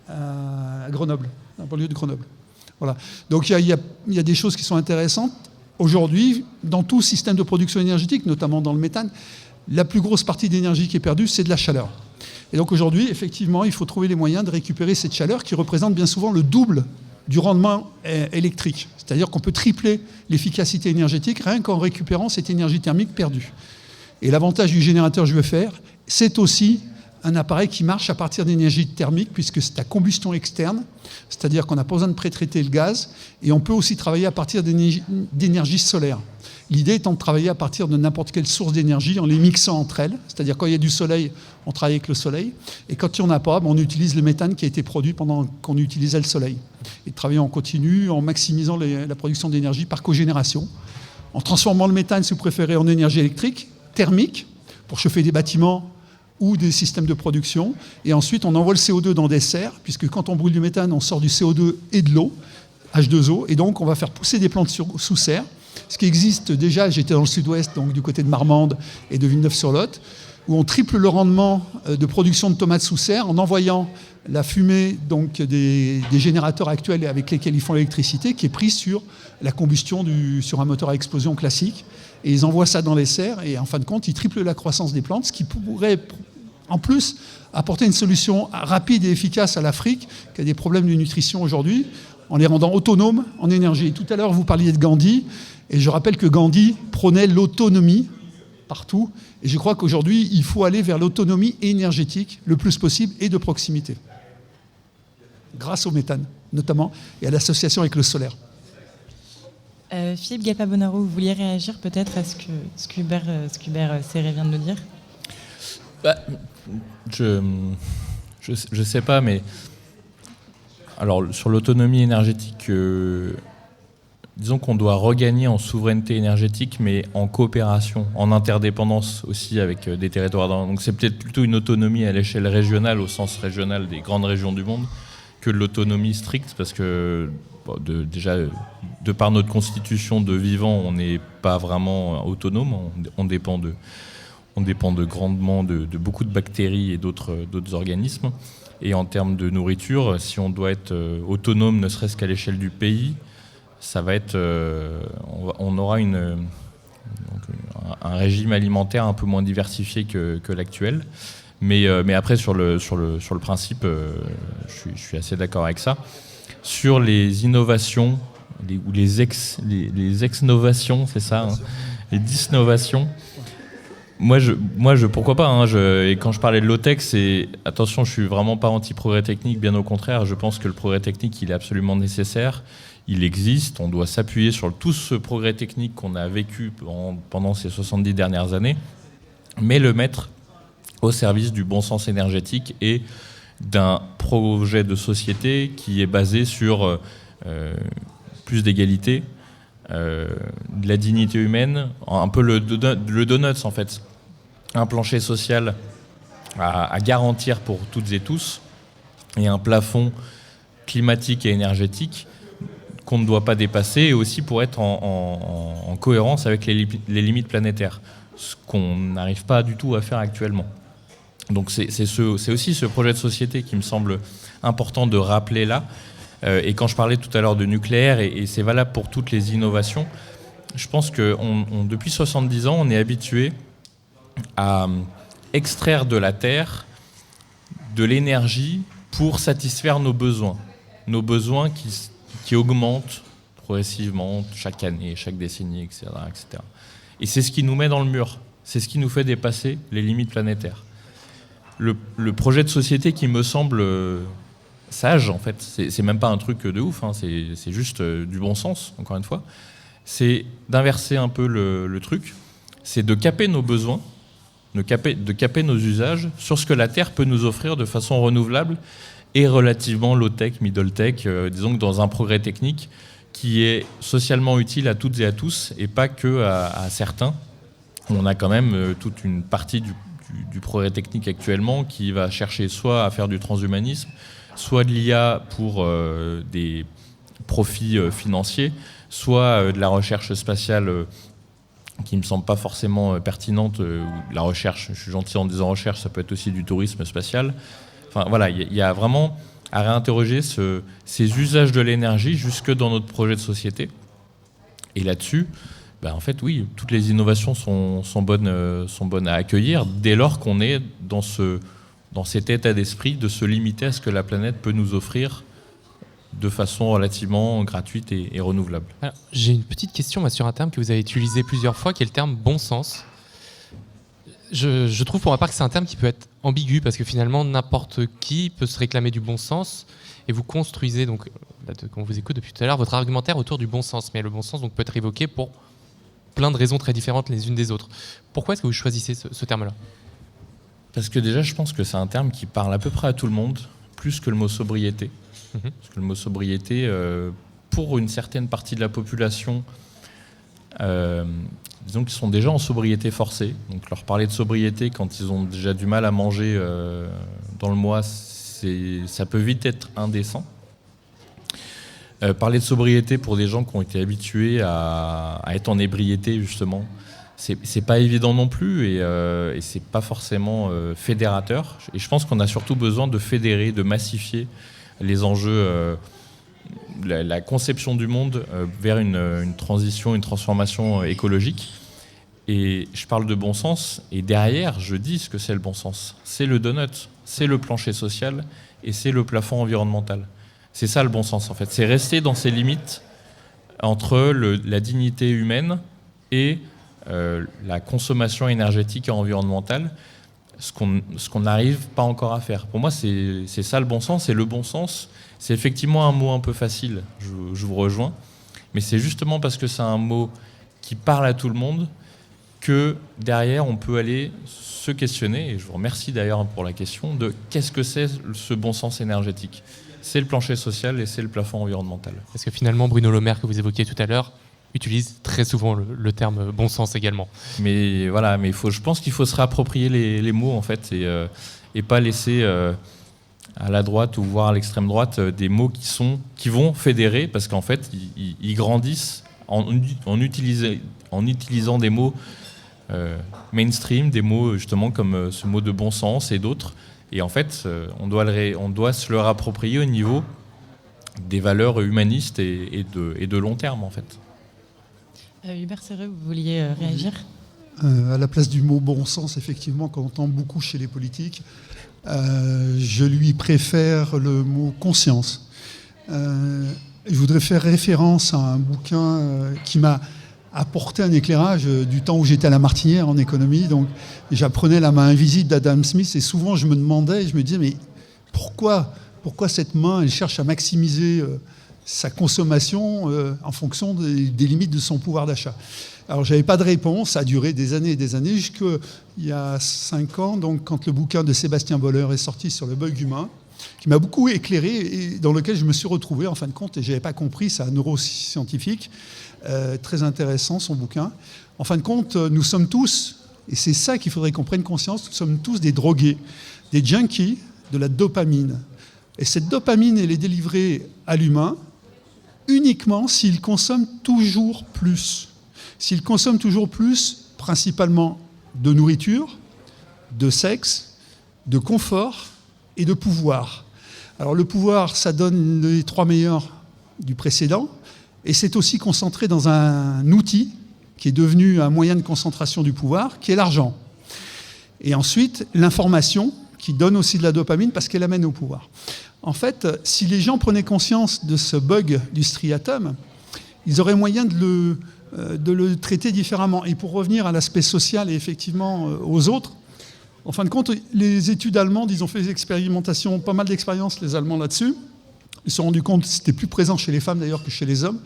à Grenoble, dans le banlieue de Grenoble. Voilà. Donc il y a des choses qui sont intéressantes. Aujourd'hui, dans tout système de production énergétique, notamment dans le méthane, la plus grosse partie d'énergie qui est perdue, c'est de la chaleur. Et donc aujourd'hui, effectivement, il faut trouver les moyens de récupérer cette chaleur qui représente bien souvent le double du rendement électrique. C'est-à-dire qu'on peut tripler l'efficacité énergétique rien qu'en récupérant cette énergie thermique perdue. Et l'avantage du générateur que je veux faire, c'est aussi un appareil qui marche à partir d'énergie thermique, puisque c'est à combustion externe, c'est-à-dire qu'on n'a pas besoin de pré-traiter le gaz, et on peut aussi travailler à partir d'énergie solaire. L'idée étant de travailler à partir de n'importe quelle source d'énergie en les mixant entre elles, c'est-à-dire quand il y a du soleil, on travaille avec le soleil, et quand il n'y en a pas, on utilise le méthane qui a été produit pendant qu'on utilisait le soleil. Et de travailler en continu, en maximisant la production d'énergie par cogénération, en transformant le méthane, si vous préférez, en énergie électrique, thermique, pour chauffer des bâtiments ou des systèmes de production. Et ensuite, on envoie le CO2 dans des serres, puisque quand on brûle du méthane, on sort du CO2 et de l'eau, H2O, et donc on va faire pousser des plantes sous serre. Ce qui existe déjà, j'étais dans le sud-ouest, donc du côté de Marmande et de Villeneuve-sur-Lot, où on triple le rendement de production de tomates sous serre en envoyant la fumée donc, des générateurs actuels avec lesquels ils font l'électricité, qui est prise sur la combustion sur un moteur à explosion classique. Et ils envoient ça dans les serres, et en fin de compte, ils triplent la croissance des plantes, ce qui pourrait, en plus, apporter une solution rapide et efficace à l'Afrique, qui a des problèmes de nutrition aujourd'hui, en les rendant autonomes en énergie. Tout à l'heure, vous parliez de Gandhi, et je rappelle que Gandhi prônait l'autonomie partout, et je crois qu'aujourd'hui, il faut aller vers l'autonomie énergétique le plus possible et de proximité, grâce au méthane, notamment, et à l'association avec le solaire. Philippe Gappa-Bonaro, vous vouliez réagir peut-être à ce qu'Hubert Serret vient de nous dire ? Je sais pas, mais alors sur l'autonomie énergétique, disons qu'on doit regagner en souveraineté énergétique, mais en coopération, en interdépendance aussi avec des territoires. Donc c'est peut-être plutôt une autonomie à l'échelle régionale, au sens régional des grandes régions du monde, que l'autonomie stricte, parce que déjà, de par notre constitution de vivant, on n'est pas vraiment autonome, on dépend grandement de beaucoup de bactéries et d'autres organismes. Et en termes de nourriture, si on doit être autonome, ne serait-ce qu'à l'échelle du pays, ça va être, on aura un régime alimentaire un peu moins diversifié que l'actuel. Mais après, sur le principe, je suis assez d'accord avec ça. Sur les innovations, ou les ex-novations, c'est ça, hein, les disnovations. Moi, pourquoi pas, hein, et quand je parlais de low-tech, attention, je suis vraiment pas anti-progrès technique, bien au contraire, je pense que le progrès technique, il est absolument nécessaire, il existe, on doit s'appuyer sur tout ce progrès technique qu'on a vécu pendant ces 70 dernières années, mais le mettre au service du bon sens énergétique et d'un projet de société qui est basé sur plus d'égalité, de la dignité humaine, un peu le donuts en fait, un plancher social à garantir pour toutes et tous, et un plafond climatique et énergétique qu'on ne doit pas dépasser, et aussi pour être en cohérence avec les limites planétaires, ce qu'on n'arrive pas du tout à faire actuellement. Donc c'est aussi ce projet de société qui me semble important de rappeler là. Et quand je parlais tout à l'heure de nucléaire, et c'est valable pour toutes les innovations, je pense que depuis 70 ans, on est habitué à extraire de la Terre de l'énergie pour satisfaire nos besoins qui augmentent progressivement chaque année, chaque décennie, etc., etc. Et c'est ce qui nous met dans le mur, c'est ce qui nous fait dépasser les limites planétaires. Le projet de société qui me semble sage, en fait, c'est même pas un truc de ouf, hein, c'est juste du bon sens, encore une fois, c'est d'inverser un peu le truc, c'est de caper nos besoins, de caper nos usages sur ce que la Terre peut nous offrir de façon renouvelable et relativement low-tech, middle-tech, disons que dans un progrès technique qui est socialement utile à toutes et à tous, et pas que à certains. On a quand même toute une partie du progrès technique actuellement qui va chercher soit à faire du transhumanisme, soit de l'IA pour des profits financiers, soit de la recherche spatiale qui ne me semble pas forcément pertinente, ou de la recherche, je suis gentil en disant recherche, ça peut être aussi du tourisme spatial. Enfin voilà, il y a vraiment à réinterroger ces usages de l'énergie jusque dans notre projet de société. Et là-dessus, en fait, oui, toutes les innovations sont bonnes à accueillir dès lors qu'on est dans cet état d'esprit de se limiter à ce que la planète peut nous offrir de façon relativement gratuite et renouvelable. Alors, j'ai une petite question sur un terme que vous avez utilisé plusieurs fois, qui est le terme bon sens. je trouve pour ma part que c'est un terme qui peut être ambigu parce que finalement n'importe qui peut se réclamer du bon sens et vous construisez donc, quand on vous écoute depuis tout à l'heure, votre argumentaire autour du bon sens. Mais le bon sens donc, peut être évoqué pour plein de raisons très différentes les unes des autres. Pourquoi est-ce que vous choisissez ce terme-là ? Parce que déjà, je pense que c'est un terme qui parle à peu près à tout le monde, plus que le mot sobriété. Parce que le mot sobriété, pour une certaine partie de la population, disons qu'ils sont déjà en sobriété forcée. Donc leur parler de sobriété quand ils ont déjà du mal à manger dans le mois, ça peut vite être indécent. Parler de sobriété pour des gens qui ont été habitués à être en ébriété, justement, c'est pas évident non plus et c'est pas forcément fédérateur. Et je pense qu'on a surtout besoin de fédérer, de massifier les enjeux, la conception du monde vers une transition, une transformation écologique. Et je parle de bon sens, et derrière, je dis ce que c'est le bon sens. C'est le donut, c'est le plancher social et c'est le plafond environnemental. C'est ça le bon sens, en fait. C'est rester dans ces limites entre la dignité humaine et la consommation énergétique et environnementale, ce qu'on n'arrive pas encore à faire. Pour moi, c'est ça le bon sens. Et le bon sens, c'est effectivement un mot un peu facile, je vous rejoins, mais c'est justement parce que c'est un mot qui parle à tout le monde que derrière, on peut aller se questionner, et je vous remercie d'ailleurs pour la question, de qu'est-ce que c'est ce bon sens énergétique ? C'est le plancher social et c'est le plafond environnemental. Parce que finalement, Bruno Le Maire, que vous évoquiez tout à l'heure, utilise très souvent le terme bon sens également. Mais voilà, je pense qu'il faut se réapproprier les mots en fait et pas laisser à la droite ou voire à l'extrême droite des mots qui vont fédérer parce qu'en fait ils grandissent en utilisant des mots mainstream, des mots justement comme ce mot de bon sens et d'autres. Et en fait, on doit se le réapproprier au niveau des valeurs humanistes et de long terme en fait. Hubert Serret, vous vouliez réagir ? À la place du mot bon sens, effectivement, qu'on entend beaucoup chez les politiques, je lui préfère le mot conscience. Je voudrais faire référence à un bouquin qui m'a apporté un éclairage du temps où j'étais à la Martinière en économie. Donc, j'apprenais la main invisible d'Adam Smith et souvent je me demandais, je me disais, mais pourquoi cette main, elle cherche à maximiser sa consommation en fonction des limites de son pouvoir d'achat. Alors, je n'avais pas de réponse, ça a duré des années et des années, jusqu'il y a 5 ans, donc, quand le bouquin de Sébastien Boller est sorti sur le bug humain, qui m'a beaucoup éclairé et dans lequel je me suis retrouvé, en fin de compte, et je n'avais pas compris, c'est un neuroscientifique, très intéressant son bouquin. En fin de compte, nous sommes tous, et c'est ça qu'il faudrait qu'on prenne conscience, nous sommes tous des drogués, des junkies de la dopamine. Et cette dopamine, elle est délivrée à l'humain uniquement s'il consomme toujours plus. S'il consomme toujours plus, principalement de nourriture, de sexe, de confort et de pouvoir. Alors le pouvoir, ça donne les 3 meilleurs du précédent, et c'est aussi concentré dans un outil qui est devenu un moyen de concentration du pouvoir, qui est l'argent. Et ensuite, l'information, qui donne aussi de la dopamine parce qu'elle amène au pouvoir. En fait, si les gens prenaient conscience de ce bug du striatum, ils auraient moyen de le traiter différemment. Et pour revenir à l'aspect social et effectivement aux autres, en fin de compte, les études allemandes, ils ont fait des expérimentations, pas mal d'expériences, les Allemands, là-dessus. Ils se sont rendus compte que c'était plus présent chez les femmes d'ailleurs que chez les hommes,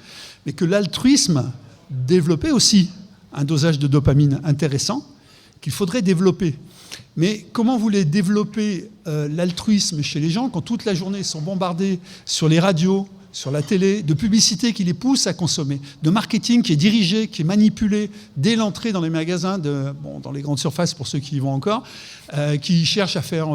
mais que l'altruisme développait aussi un dosage de dopamine intéressant qu'il faudrait développer. Mais comment vous voulez développer l'altruisme chez les gens quand toute la journée ils sont bombardés sur les radios, sur la télé, de publicité qui les pousse à consommer, de marketing qui est dirigé, qui est manipulé dès l'entrée dans les magasins, dans les grandes surfaces pour ceux qui y vont encore, qui cherchent à faire...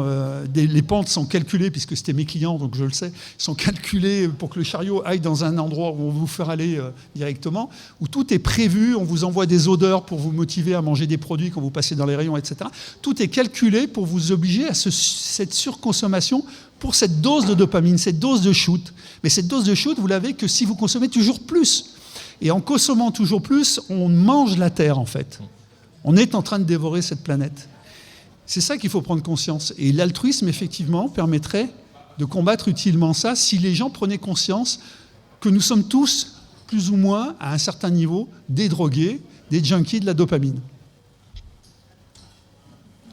les pentes sont calculées, puisque c'était mes clients, donc je le sais, sont calculées pour que le chariot aille dans un endroit où on va vous faire aller directement, où tout est prévu, on vous envoie des odeurs pour vous motiver à manger des produits quand vous passez dans les rayons, etc. Tout est calculé pour vous obliger à cette surconsommation pour cette dose de dopamine, cette dose de shoot. Mais cette dose de shoot, vous l'avez que si vous consommez toujours plus. Et en consommant toujours plus, on mange la Terre, en fait. On est en train de dévorer cette planète. C'est ça qu'il faut prendre conscience. Et l'altruisme, effectivement, permettrait de combattre utilement ça si les gens prenaient conscience que nous sommes tous, plus ou moins, à un certain niveau, des drogués, des junkies de la dopamine.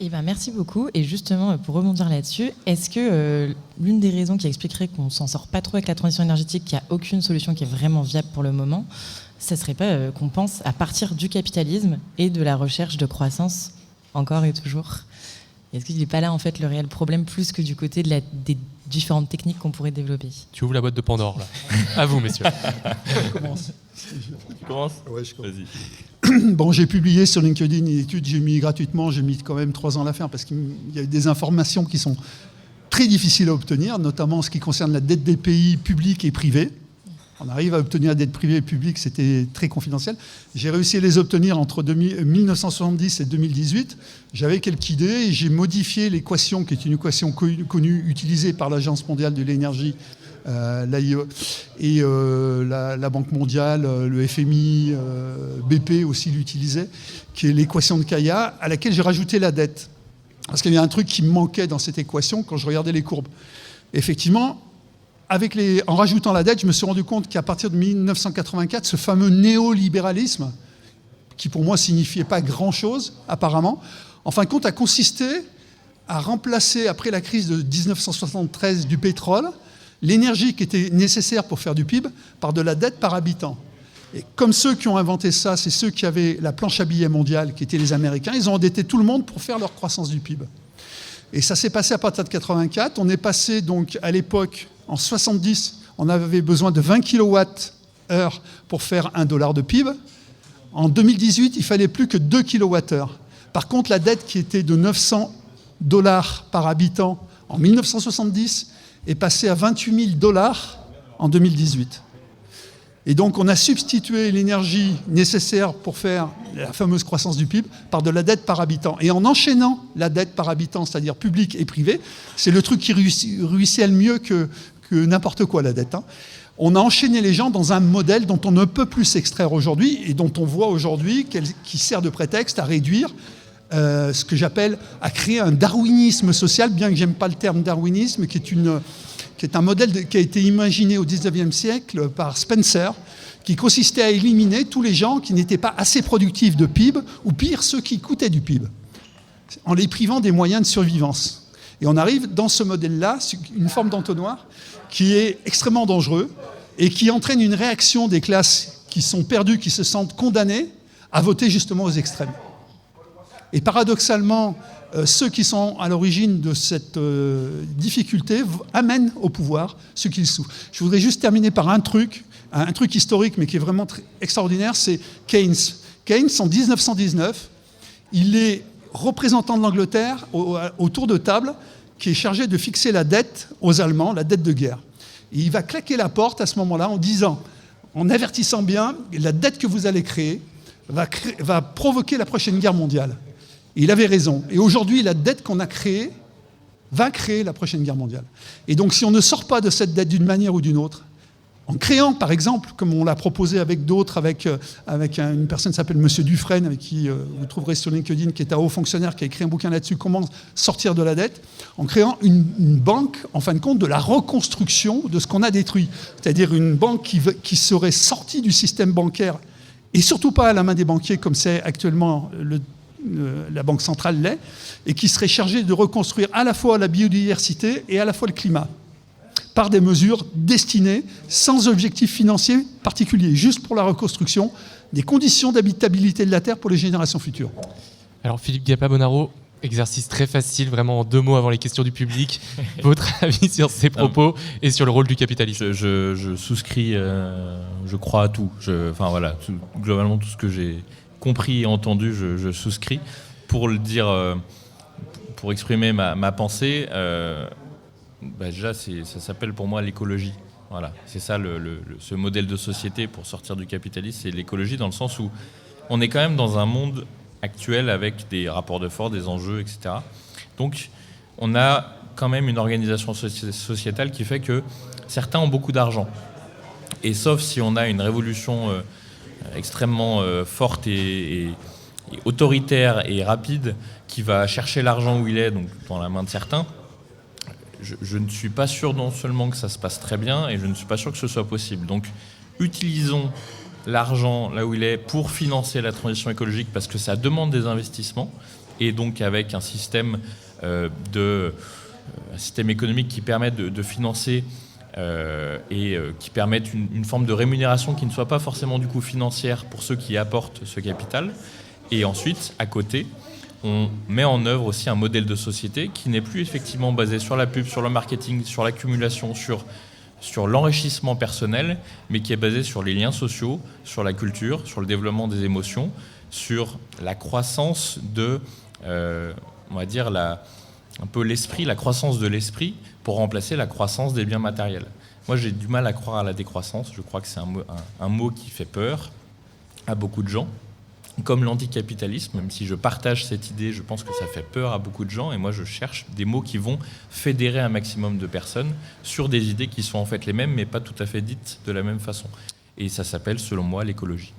Eh ben, merci beaucoup. Et justement, pour rebondir là-dessus, est-ce que l'une des raisons qui expliquerait qu'on s'en sort pas trop avec la transition énergétique, qu'il n'y a aucune solution qui est vraiment viable pour le moment, ça serait pas qu'on pense à partir du capitalisme et de la recherche de croissance, encore et toujours? Est-ce qu'il n'est pas là, en fait, le réel problème, plus que du côté des différentes techniques qu'on pourrait développer? Tu ouvres la boîte de Pandore, là. À vous, messieurs. Je commence. Tu commences ? Ouais, je commence. Vas-y. Bon, j'ai publié sur LinkedIn une étude, j'ai mis gratuitement, j'ai mis quand même 3 ans à la faire parce qu'il y a des informations qui sont très difficiles à obtenir, notamment en ce qui concerne la dette des pays publics et privés. On arrive à obtenir la dette privée et publique, c'était très confidentiel. J'ai réussi à les obtenir entre 1970 et 2018. J'avais quelques idées et j'ai modifié l'équation, qui est une équation connue, utilisée par l'Agence mondiale de l'énergie, l'AIE, et la Banque mondiale, le FMI, BP aussi l'utilisait, qui est l'équation de Kaya, à laquelle j'ai rajouté la dette. Parce qu'il y avait un truc qui me manquait dans cette équation quand je regardais les courbes. Effectivement, en rajoutant la dette, je me suis rendu compte qu'à partir de 1984, ce fameux néolibéralisme, qui pour moi signifiait pas grand-chose, apparemment, en fin de compte, a consisté à remplacer, après la crise de 1973 du pétrole, l'énergie qui était nécessaire pour faire du PIB par de la dette par habitant. Et comme ceux qui ont inventé ça, c'est ceux qui avaient la planche à billets mondiale, qui étaient les Américains, ils ont endetté tout le monde pour faire leur croissance du PIB. Et ça s'est passé à partir de 1984. On est passé donc à l'époque, en 70, on avait besoin de 20 kWh pour faire $1 de PIB. En 2018, il fallait plus que 2 kWh. Par contre, la dette qui était de $900 par habitant en 1970 est passée à $28 000 en 2018. Et donc, on a substitué l'énergie nécessaire pour faire la fameuse croissance du PIB par de la dette par habitant. Et en enchaînant la dette par habitant, c'est-à-dire publique et privée, c'est le truc qui ruisselle mieux que n'importe quoi, la dette. On a enchaîné les gens dans un modèle dont on ne peut plus s'extraire aujourd'hui et dont on voit aujourd'hui qui sert de prétexte à réduire ce que j'appelle, à créer un darwinisme social, bien que j'aime pas le terme darwinisme, qui est un modèle qui a été imaginé au 19e siècle par Spencer, qui consistait à éliminer tous les gens qui n'étaient pas assez productifs de PIB, ou pire, ceux qui coûtaient du PIB, en les privant des moyens de survivance. Et on arrive dans ce modèle-là, une forme d'entonnoir, qui est extrêmement dangereux et qui entraîne une réaction des classes qui sont perdues, qui se sentent condamnées à voter justement aux extrêmes. Et paradoxalement, ceux qui sont à l'origine de cette difficulté amènent au pouvoir ceux qui le souffrent. Je voudrais juste terminer par un truc historique, mais qui est vraiment extraordinaire, c'est Keynes. Keynes, en 1919, il est représentant de l'Angleterre au tour de table, qui est chargé de fixer la dette aux Allemands, la dette de guerre. Et il va claquer la porte à ce moment-là en avertissant bien, la dette que vous allez créer va provoquer la prochaine guerre mondiale. Et il avait raison. Et aujourd'hui, la dette qu'on a créée va créer la prochaine guerre mondiale. Et donc, si on ne sort pas de cette dette d'une manière ou d'une autre, en créant, par exemple, comme on l'a proposé avec d'autres, avec une personne qui s'appelle Monsieur Dufresne, avec qui vous trouverez sur LinkedIn, qui est un haut fonctionnaire, qui a écrit un bouquin là-dessus, comment sortir de la dette, en créant une banque, en fin de compte, de la reconstruction de ce qu'on a détruit. C'est-à-dire une banque qui serait sortie du système bancaire, et surtout pas à la main des banquiers, comme c'est actuellement la Banque centrale l'est, et qui serait chargée de reconstruire à la fois la biodiversité et à la fois le climat, par des mesures destinées, sans objectif financier particulier, juste pour la reconstruction des conditions d'habitabilité de la Terre pour les générations futures. Alors Philippe Gappa-Bonaro, exercice très facile, vraiment en 2 mots avant les questions du public. Votre avis sur ces propos et sur le rôle du capitalisme? Je souscris, je crois à tout. Globalement, tout ce que j'ai compris et entendu, je souscris. Pour le dire, pour exprimer ma pensée, déjà, ça s'appelle pour moi l'écologie. Voilà, c'est ça ce modèle de société pour sortir du capitalisme, c'est l'écologie dans le sens où on est quand même dans un monde actuel avec des rapports de force, des enjeux, etc. Donc, on a quand même une organisation sociétale qui fait que certains ont beaucoup d'argent. Et sauf si on a une révolution extrêmement forte et autoritaire et rapide qui va chercher l'argent où il est, donc dans la main de certains, je ne suis pas sûr non seulement que ça se passe très bien, et je ne suis pas sûr que ce soit possible. Donc, utilisons l'argent là où il est pour financer la transition écologique, parce que ça demande des investissements. et donc avec un système économique qui permette de financer qui permette une forme de rémunération qui ne soit pas forcément du coup financière pour ceux qui apportent ce capital. Et ensuite, à côté, on met en œuvre aussi un modèle de société qui n'est plus effectivement basé sur la pub, sur le marketing, sur l'accumulation, sur l'enrichissement personnel, mais qui est basé sur les liens sociaux, sur la culture, sur le développement des émotions, sur la croissance on va dire un peu l'esprit, la croissance de l'esprit pour remplacer la croissance des biens matériels. Moi, j'ai du mal à croire à la décroissance. Je crois que c'est un mot qui fait peur à beaucoup de gens, comme l'anticapitalisme. Même si je partage cette idée, je pense que ça fait peur à beaucoup de gens. Et moi, je cherche des mots qui vont fédérer un maximum de personnes sur des idées qui sont en fait les mêmes, mais pas tout à fait dites de la même façon. Et ça s'appelle, selon moi, l'écologie.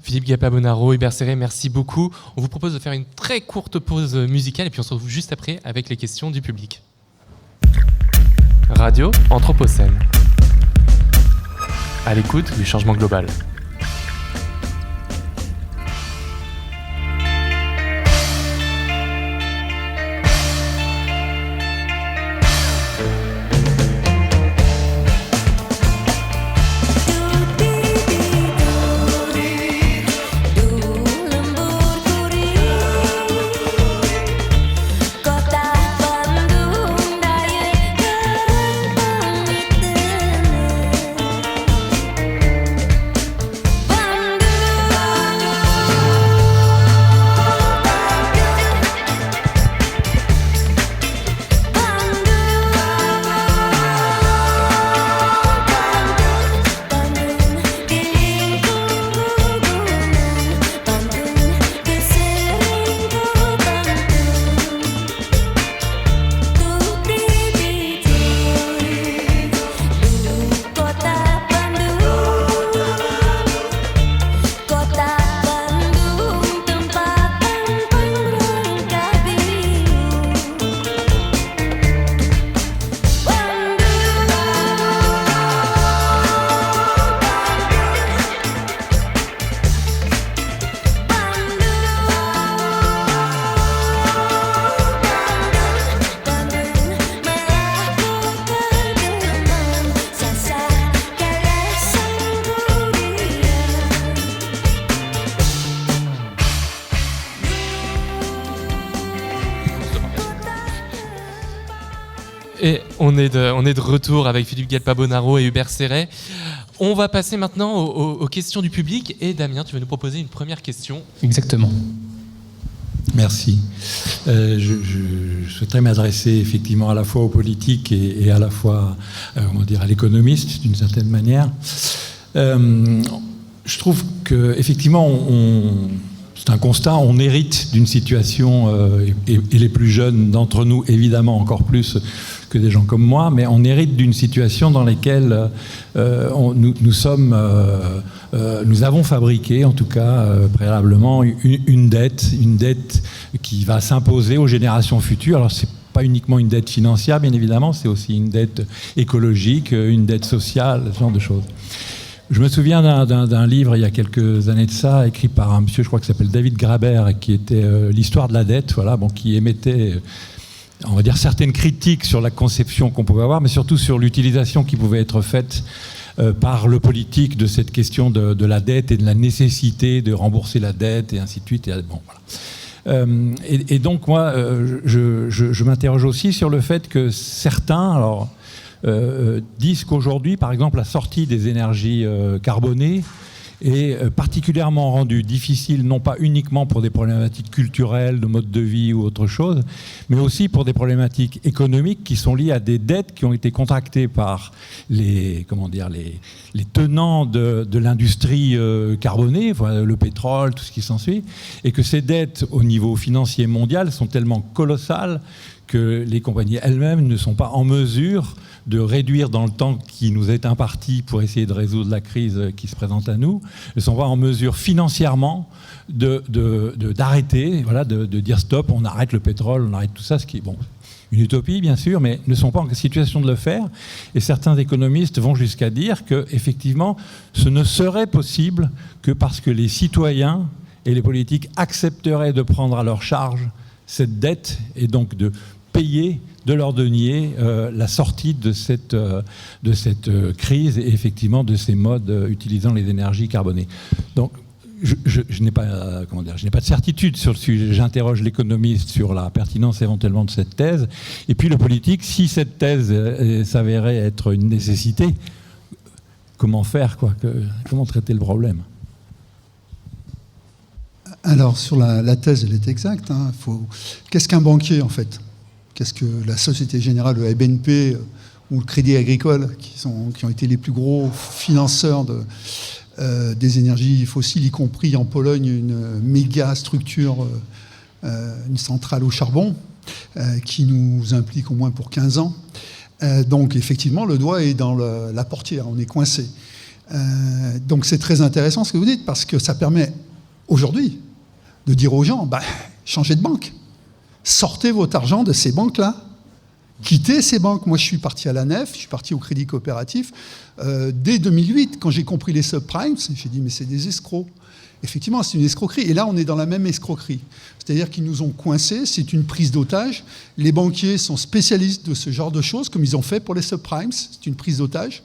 Philippe Galpa-Bonnaro, Hubert Serret, merci beaucoup. On vous propose de faire une très courte pause musicale et puis on se retrouve juste après avec les questions du public. Radio Anthropocène. À l'écoute du changement global. Et on est de retour avec Philippe Galpa-Bonnaro et Hubert Serret. On va passer maintenant aux questions du public. Et Damien, tu vas nous proposer une première question. Exactement. Merci. Je souhaiterais m'adresser effectivement à la fois aux politiques et à la fois à l'économiste d'une certaine manière. Je trouve qu'effectivement, c'est un constat, on hérite d'une situation, et les plus jeunes d'entre nous, évidemment encore plus que des gens comme moi, mais on hérite d'une situation dans laquelle nous avons fabriqué, en tout cas préalablement, une dette qui va s'imposer aux générations futures. Alors c'est pas uniquement une dette financière, bien évidemment, c'est aussi une dette écologique, une dette sociale, ce genre de choses. Je me souviens d'un livre, il y a quelques années de ça, écrit par un monsieur, je crois, qui s'appelle David Graeber, qui était l'histoire de la dette, qui émettait, on va dire, certaines critiques sur la conception qu'on pouvait avoir, mais surtout sur l'utilisation qui pouvait être faite par le politique de cette question de la dette et de la nécessité de rembourser la dette, et ainsi de suite. Et donc, moi, je m'interroge aussi sur le fait que certains... disent qu'aujourd'hui, par exemple, la sortie des énergies carbonées est particulièrement rendue difficile, non pas uniquement pour des problématiques culturelles, de mode de vie ou autre chose, mais aussi pour des problématiques économiques qui sont liées à des dettes qui ont été contractées par les tenants de l'industrie carbonée, le pétrole, tout ce qui s'ensuit, et que ces dettes au niveau financier mondial sont tellement colossales que les compagnies elles-mêmes ne sont pas en mesure de réduire dans le temps qui nous est imparti pour essayer de résoudre la crise qui se présente à nous, ne sont pas en mesure financièrement d'arrêter, de dire stop, on arrête le pétrole, on arrête tout ça, ce qui est une utopie bien sûr, mais ne sont pas en situation de le faire. Et certains économistes vont jusqu'à dire qu'effectivement, ce ne serait possible que parce que les citoyens et les politiques accepteraient de prendre à leur charge cette dette et donc de payer de leur denier la sortie de cette crise et effectivement de ces modes utilisant les énergies carbonées. Donc, je n'ai pas, je n'ai pas de certitude sur le sujet. J'interroge l'économiste sur la pertinence éventuellement de cette thèse. Et puis le politique, si cette thèse s'avérait être une nécessité, comment faire, comment traiter le problème? Alors, sur la thèse, elle est exacte. Hein. Qu'est-ce qu'un banquier, en fait? Qu'est-ce que la Société Générale, le BNP ou le Crédit Agricole, qui ont été les plus gros financeurs des énergies fossiles, y compris en Pologne, une méga structure, une centrale au charbon, qui nous implique au moins pour 15 ans. Donc, effectivement, le doigt est dans la portière, on est coincé. Donc, c'est très intéressant ce que vous dites, parce que ça permet, aujourd'hui, de dire aux gens, changez de banque. Sortez votre argent de ces banques-là. Quittez ces banques. Moi, je suis parti à la Nef, je suis parti au Crédit Coopératif. Dès 2008, quand j'ai compris les subprimes, j'ai dit, mais c'est des escrocs. Effectivement, c'est une escroquerie. Et là, on est dans la même escroquerie. C'est-à-dire qu'ils nous ont coincés, c'est une prise d'otage. Les banquiers sont spécialistes de ce genre de choses, comme ils ont fait pour les subprimes. C'est une prise d'otage.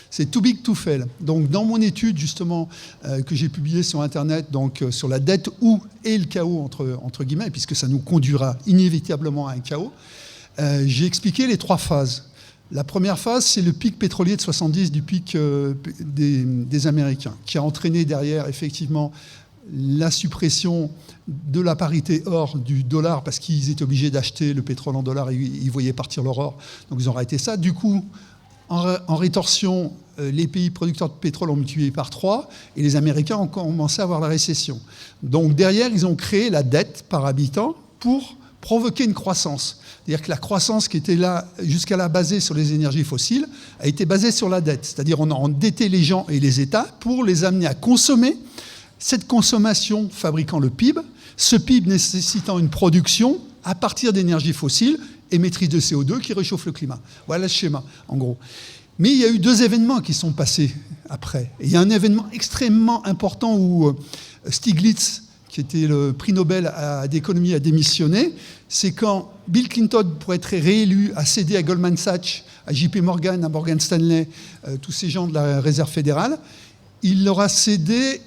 C'est too big to fail. Donc, dans mon étude, justement, que j'ai publiée sur Internet, donc, sur la dette et le chaos, entre guillemets, puisque ça nous conduira inévitablement à un chaos, j'ai expliqué les 3 phases. La première phase, c'est le pic pétrolier de 70 du pic des Américains, qui a entraîné derrière, effectivement, la suppression de la parité or du dollar, parce qu'ils étaient obligés d'acheter le pétrole en dollars et ils voyaient partir leur or. Donc, ils ont arrêté ça. Du coup, en rétorsion, les pays producteurs de pétrole ont multiplié par 3 et les Américains ont commencé à avoir la récession. Donc derrière, ils ont créé la dette par habitant pour provoquer une croissance. C'est-à-dire que la croissance qui était là, jusqu'à là basée sur les énergies fossiles, a été basée sur la dette. C'est-à-dire qu'on a endetté les gens et les États pour les amener à consommer, cette consommation fabriquant le PIB, ce PIB nécessitant une production à partir d'énergies fossiles, émettrices de CO2 qui réchauffent le climat. Voilà le schéma, en gros. Mais il y a eu 2 événements qui sont passés après. Et il y a un événement extrêmement important où Stiglitz, qui était le prix Nobel d'économie, a démissionné. C'est quand Bill Clinton, pour être réélu, a cédé à Goldman Sachs, à JP Morgan, à Morgan Stanley, tous ces gens de la Réserve fédérale. Il leur a cédé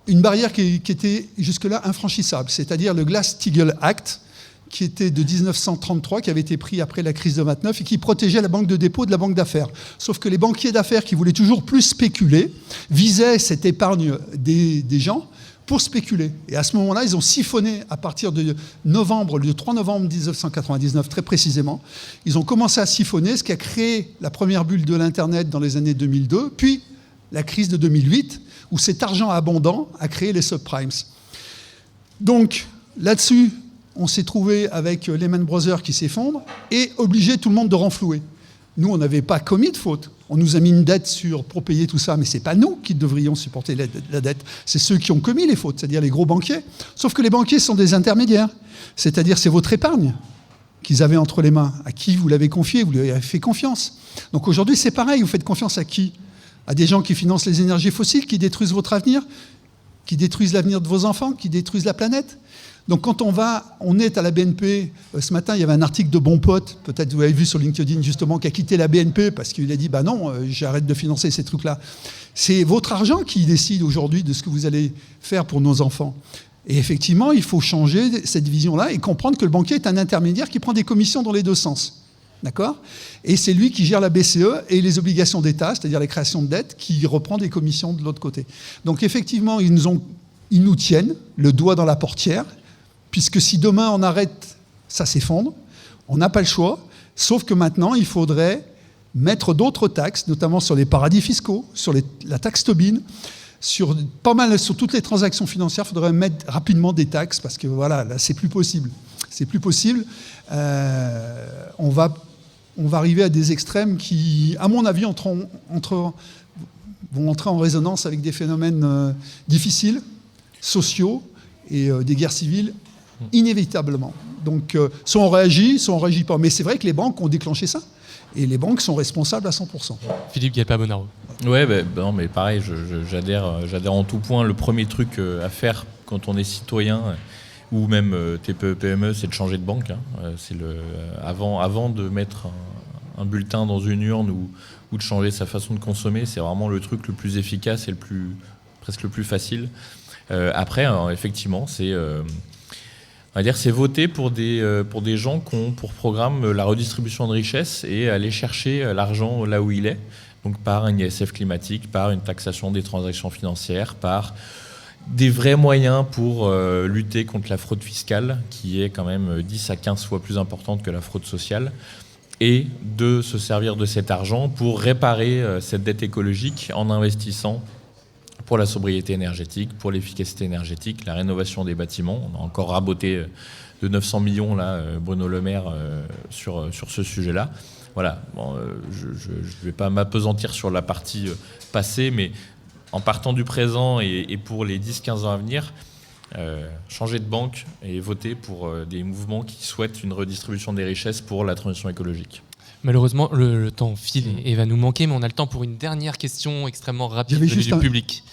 une barrière qui était jusque-là infranchissable, c'est-à-dire le Glass-Steagall Act, qui était de 1933, qui avait été pris après la crise de 29 et qui protégeait la banque de dépôt de la banque d'affaires. Sauf que les banquiers d'affaires qui voulaient toujours plus spéculer visaient cette épargne des gens pour spéculer. Et à ce moment-là, ils ont siphonné à partir de novembre, le 3 novembre 1999 très précisément, ils ont commencé à siphonner, ce qui a créé la première bulle de l'Internet dans les années 2002, puis la crise de 2008, où cet argent abondant a créé les subprimes. Donc, là-dessus, on s'est trouvé avec Lehman Brothers qui s'effondre et obligé tout le monde de renflouer. Nous, on n'avait pas commis de faute. On nous a mis une dette pour payer tout ça, mais ce n'est pas nous qui devrions supporter la dette. C'est ceux qui ont commis les fautes, c'est-à-dire les gros banquiers. Sauf que les banquiers sont des intermédiaires. C'est-à-dire c'est votre épargne qu'ils avaient entre les mains. À qui vous l'avez confié, vous lui avez fait confiance. Donc aujourd'hui, c'est pareil. Vous faites confiance à qui? À des gens qui financent les énergies fossiles, qui détruisent votre avenir, qui détruisent l'avenir de vos enfants, qui détruisent la planète. Donc quand on est à la BNP, ce matin il y avait un article de Bon Pote, peut-être vous l'avez vu sur LinkedIn justement, qui a quitté la BNP parce qu'il a dit non, j'arrête de financer ces trucs-là. C'est votre argent qui décide aujourd'hui de ce que vous allez faire pour nos enfants. Et effectivement, il faut changer cette vision-là et comprendre que le banquier est un intermédiaire qui prend des commissions dans les 2 sens. D'accord ? Et c'est lui qui gère la BCE et les obligations d'État, c'est-à-dire les créations de dettes, qui reprend des commissions de l'autre côté. Donc effectivement, ils nous tiennent le doigt dans la portière, puisque si demain on arrête, ça s'effondre. On n'a pas le choix, sauf que maintenant, il faudrait mettre d'autres taxes, notamment sur les paradis fiscaux, sur la taxe Tobin, sur toutes les transactions financières. Il faudrait mettre rapidement des taxes, parce que voilà, là, c'est plus possible. C'est plus possible. On va arriver à des extrêmes qui, à mon avis, vont entrer en résonance avec des phénomènes difficiles, sociaux, et des guerres civiles, inévitablement. Donc, soit on réagit pas. Mais c'est vrai que les banques ont déclenché ça. Et les banques sont responsables à 100%. Philippe Guelpa-Bonaro. Ouais, non, mais pareil, j'adhère en tout point. Le premier truc à faire quand on est citoyen, ou même TPE-PME, c'est de changer de banque. Avant de mettre un bulletin dans une urne ou de changer sa façon de consommer, c'est vraiment le truc le plus efficace et presque le plus facile. Après, effectivement, c'est voter pour des gens qui ont pour programme la redistribution de richesses et aller chercher l'argent là où il est, donc par un ISF climatique, par une taxation des transactions financières, par des vrais moyens pour lutter contre la fraude fiscale, qui est quand même 10 à 15 fois plus importante que la fraude sociale, et de se servir de cet argent pour réparer cette dette écologique en investissant pour la sobriété énergétique, pour l'efficacité énergétique, la rénovation des bâtiments. On a encore raboté de 900 millions, là, Bruno Le Maire, sur ce sujet-là. Voilà, bon, je ne vais pas m'appesantir sur la partie passée, mais en partant du présent et pour les 10-15 ans à venir, changer de banque et voter pour des mouvements qui souhaitent une redistribution des richesses pour la transition écologique. Malheureusement, le temps file et va nous manquer, mais on a le temps pour une dernière question extrêmement rapide du public.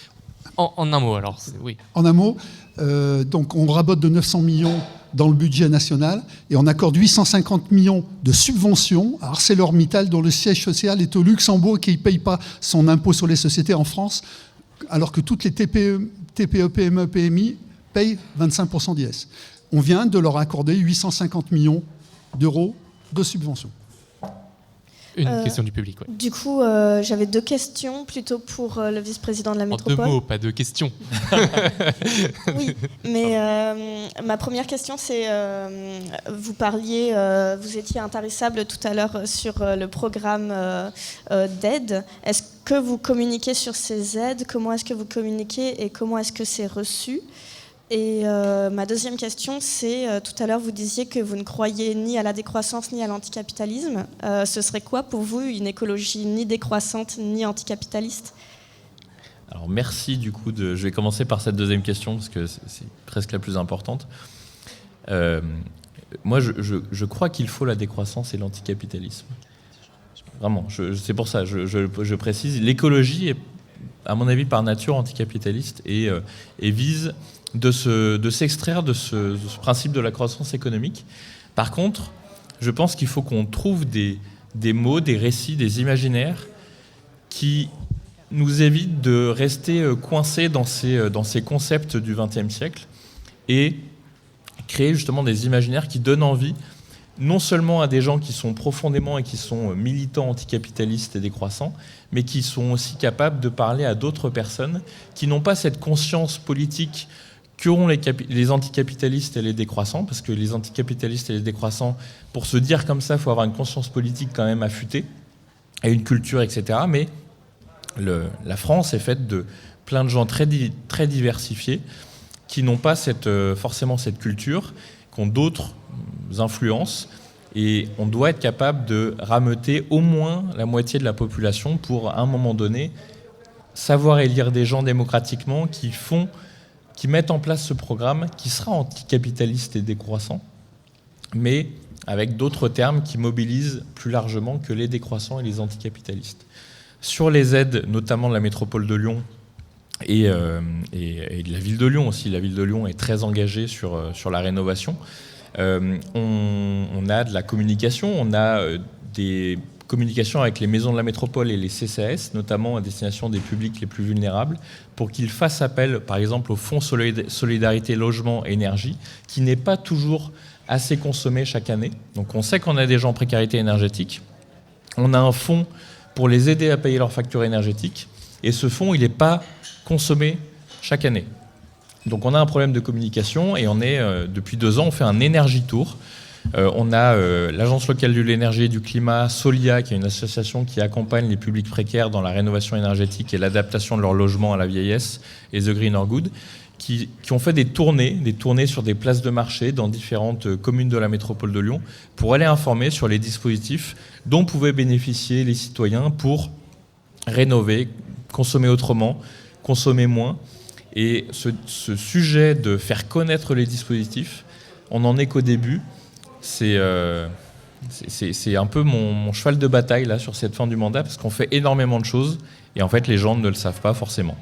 En un mot, alors, oui. En un mot, donc on rabote de 900 millions dans le budget national et on accorde 850 millions de subventions à ArcelorMittal, dont le siège social est au Luxembourg et qui ne paye pas son impôt sur les sociétés en France, alors que toutes les TPE, PME, PMI payent 25% d'IS. On vient de leur accorder 850 millions d'euros de subventions. Une question du public, oui. Du coup, j'avais 2 questions, plutôt pour le vice-président de la métropole. En 2 mots, pas 2 questions. Oui, mais ma première question, c'est, vous étiez intarissable tout à l'heure sur le programme d'aide. Est-ce que vous communiquez sur ces aides? Comment est-ce que vous communiquez et comment est-ce que c'est reçu? Et ma deuxième question, c'est, tout à l'heure, vous disiez que vous ne croyez ni à la décroissance ni à l'anticapitalisme. Ce serait quoi pour vous une écologie ni décroissante ni anticapitaliste? Alors merci du coup. Je vais commencer par cette deuxième question parce que c'est presque la plus importante. Moi, je crois qu'il faut la décroissance et l'anticapitalisme. Vraiment, c'est pour ça, je précise. L'écologie est, à mon avis, par nature anticapitaliste et vise de s'extraire de ce principe de la croissance économique. Par contre, je pense qu'il faut qu'on trouve des mots, des récits, des imaginaires qui nous évitent de rester coincés dans ces concepts du XXe siècle et créer justement des imaginaires qui donnent envie non seulement à des gens qui sont profondément et qui sont militants anticapitalistes et décroissants, mais qui sont aussi capables de parler à d'autres personnes qui n'ont pas cette conscience politique qu'auront les anticapitalistes et les décroissants, parce que les anticapitalistes et les décroissants, pour se dire comme ça, il faut avoir une conscience politique quand même affûtée, et une culture, etc. Mais la France est faite de plein de gens très diversifiés, qui n'ont pas forcément cette culture, qui ont d'autres influences, et on doit être capable de rameuter au moins la moitié de la population pour, à un moment donné, savoir élire des gens démocratiquement qui mettent en place ce programme qui sera anticapitaliste et décroissant, mais avec d'autres termes qui mobilisent plus largement que les décroissants et les anticapitalistes. Sur les aides, notamment de la métropole de Lyon et de la ville de Lyon aussi, la ville de Lyon est très engagée sur la rénovation. On a de la communication, on a des communication avec les maisons de la métropole et les CCAS, notamment à destination des publics les plus vulnérables, pour qu'ils fassent appel, par exemple, au Fonds Solidarité Logement Énergie, qui n'est pas toujours assez consommé chaque année. Donc on sait qu'on a des gens en précarité énergétique. On a un fonds pour les aider à payer leurs factures énergétiques, et ce fonds, il n'est pas consommé chaque année. Donc on a un problème de communication, et depuis 2 ans, on fait un Énergie Tour. On a l'Agence locale de l'énergie et du climat, Solia, qui est une association qui accompagne les publics précaires dans la rénovation énergétique et l'adaptation de leur logement à la vieillesse, et The Green or Good, qui ont fait des tournées sur des places de marché dans différentes communes de la métropole de Lyon pour aller informer sur les dispositifs dont pouvaient bénéficier les citoyens pour rénover, consommer autrement, consommer moins. Et ce sujet de faire connaître les dispositifs, on n'en est qu'au début. C'est un peu mon cheval de bataille là, sur cette fin du mandat, parce qu'on fait énormément de choses et en fait les gens ne le savent pas forcément.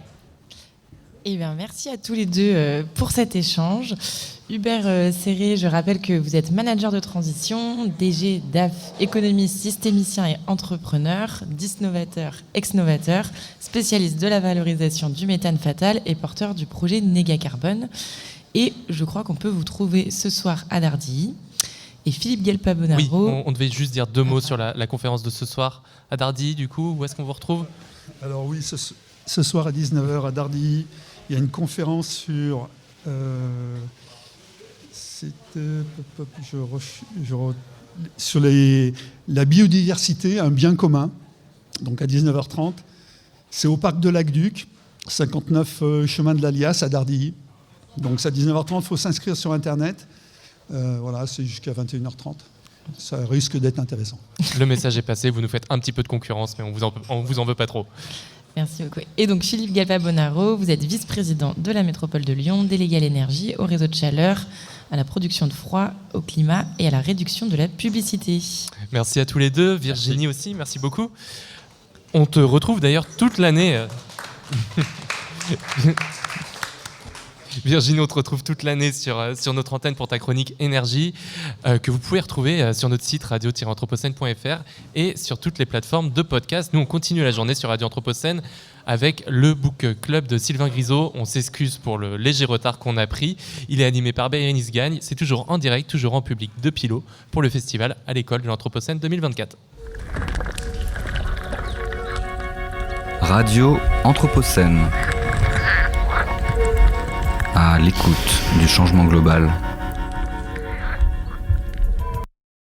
Eh bien, merci à tous les deux pour cet échange. Hubert Serré, je rappelle que vous êtes manager de transition, DG, DAF, économiste, systémicien et entrepreneur, disnovateur, ex-novateur, spécialiste de la valorisation du méthane fatal et porteur du projet Négacarbone. Et je crois qu'on peut vous trouver ce soir à Dardilly. Et Philippe Guelpa-Bonaro. Oui, on devait juste dire 2 mots sur la conférence de ce soir à Dardilly, du coup. Où est-ce qu'on vous retrouve ? Alors oui, ce soir à 19h à Dardilly, il y a une conférence sur... sur la biodiversité, un bien commun, donc à 19h30. C'est au parc de Lac-Duc, 59 chemin de l'Alias à Dardilly. Donc c'est à 19h30, il faut s'inscrire sur Internet. Voilà, c'est jusqu'à 21h30. Ça risque d'être intéressant. Le message est passé, vous nous faites un petit peu de concurrence, mais on vous en veut pas trop. Merci beaucoup. Et donc Philippe Guelpa-Bonaro, vous êtes vice-président de la métropole de Lyon, délégué à l'énergie, au réseau de chaleur, à la production de froid, au climat et à la réduction de la publicité. Merci à tous les deux. Virginie aussi, merci beaucoup. On te retrouve d'ailleurs toute l'année. Virginie, on te retrouve toute l'année sur notre antenne pour ta chronique énergie que vous pouvez retrouver sur notre site radio-anthropocène.fr et sur toutes les plateformes de podcast. Nous, on continue la journée sur Radio Anthropocène avec le Book Club de Sylvain Grisot. On s'excuse pour le léger retard qu'on a pris. Il est animé par Bérénice Gagne. C'est toujours en direct, toujours en public de Pilot pour le festival à l'école de l'Anthropocène 2024. Radio Anthropocène. À l'écoute du changement global.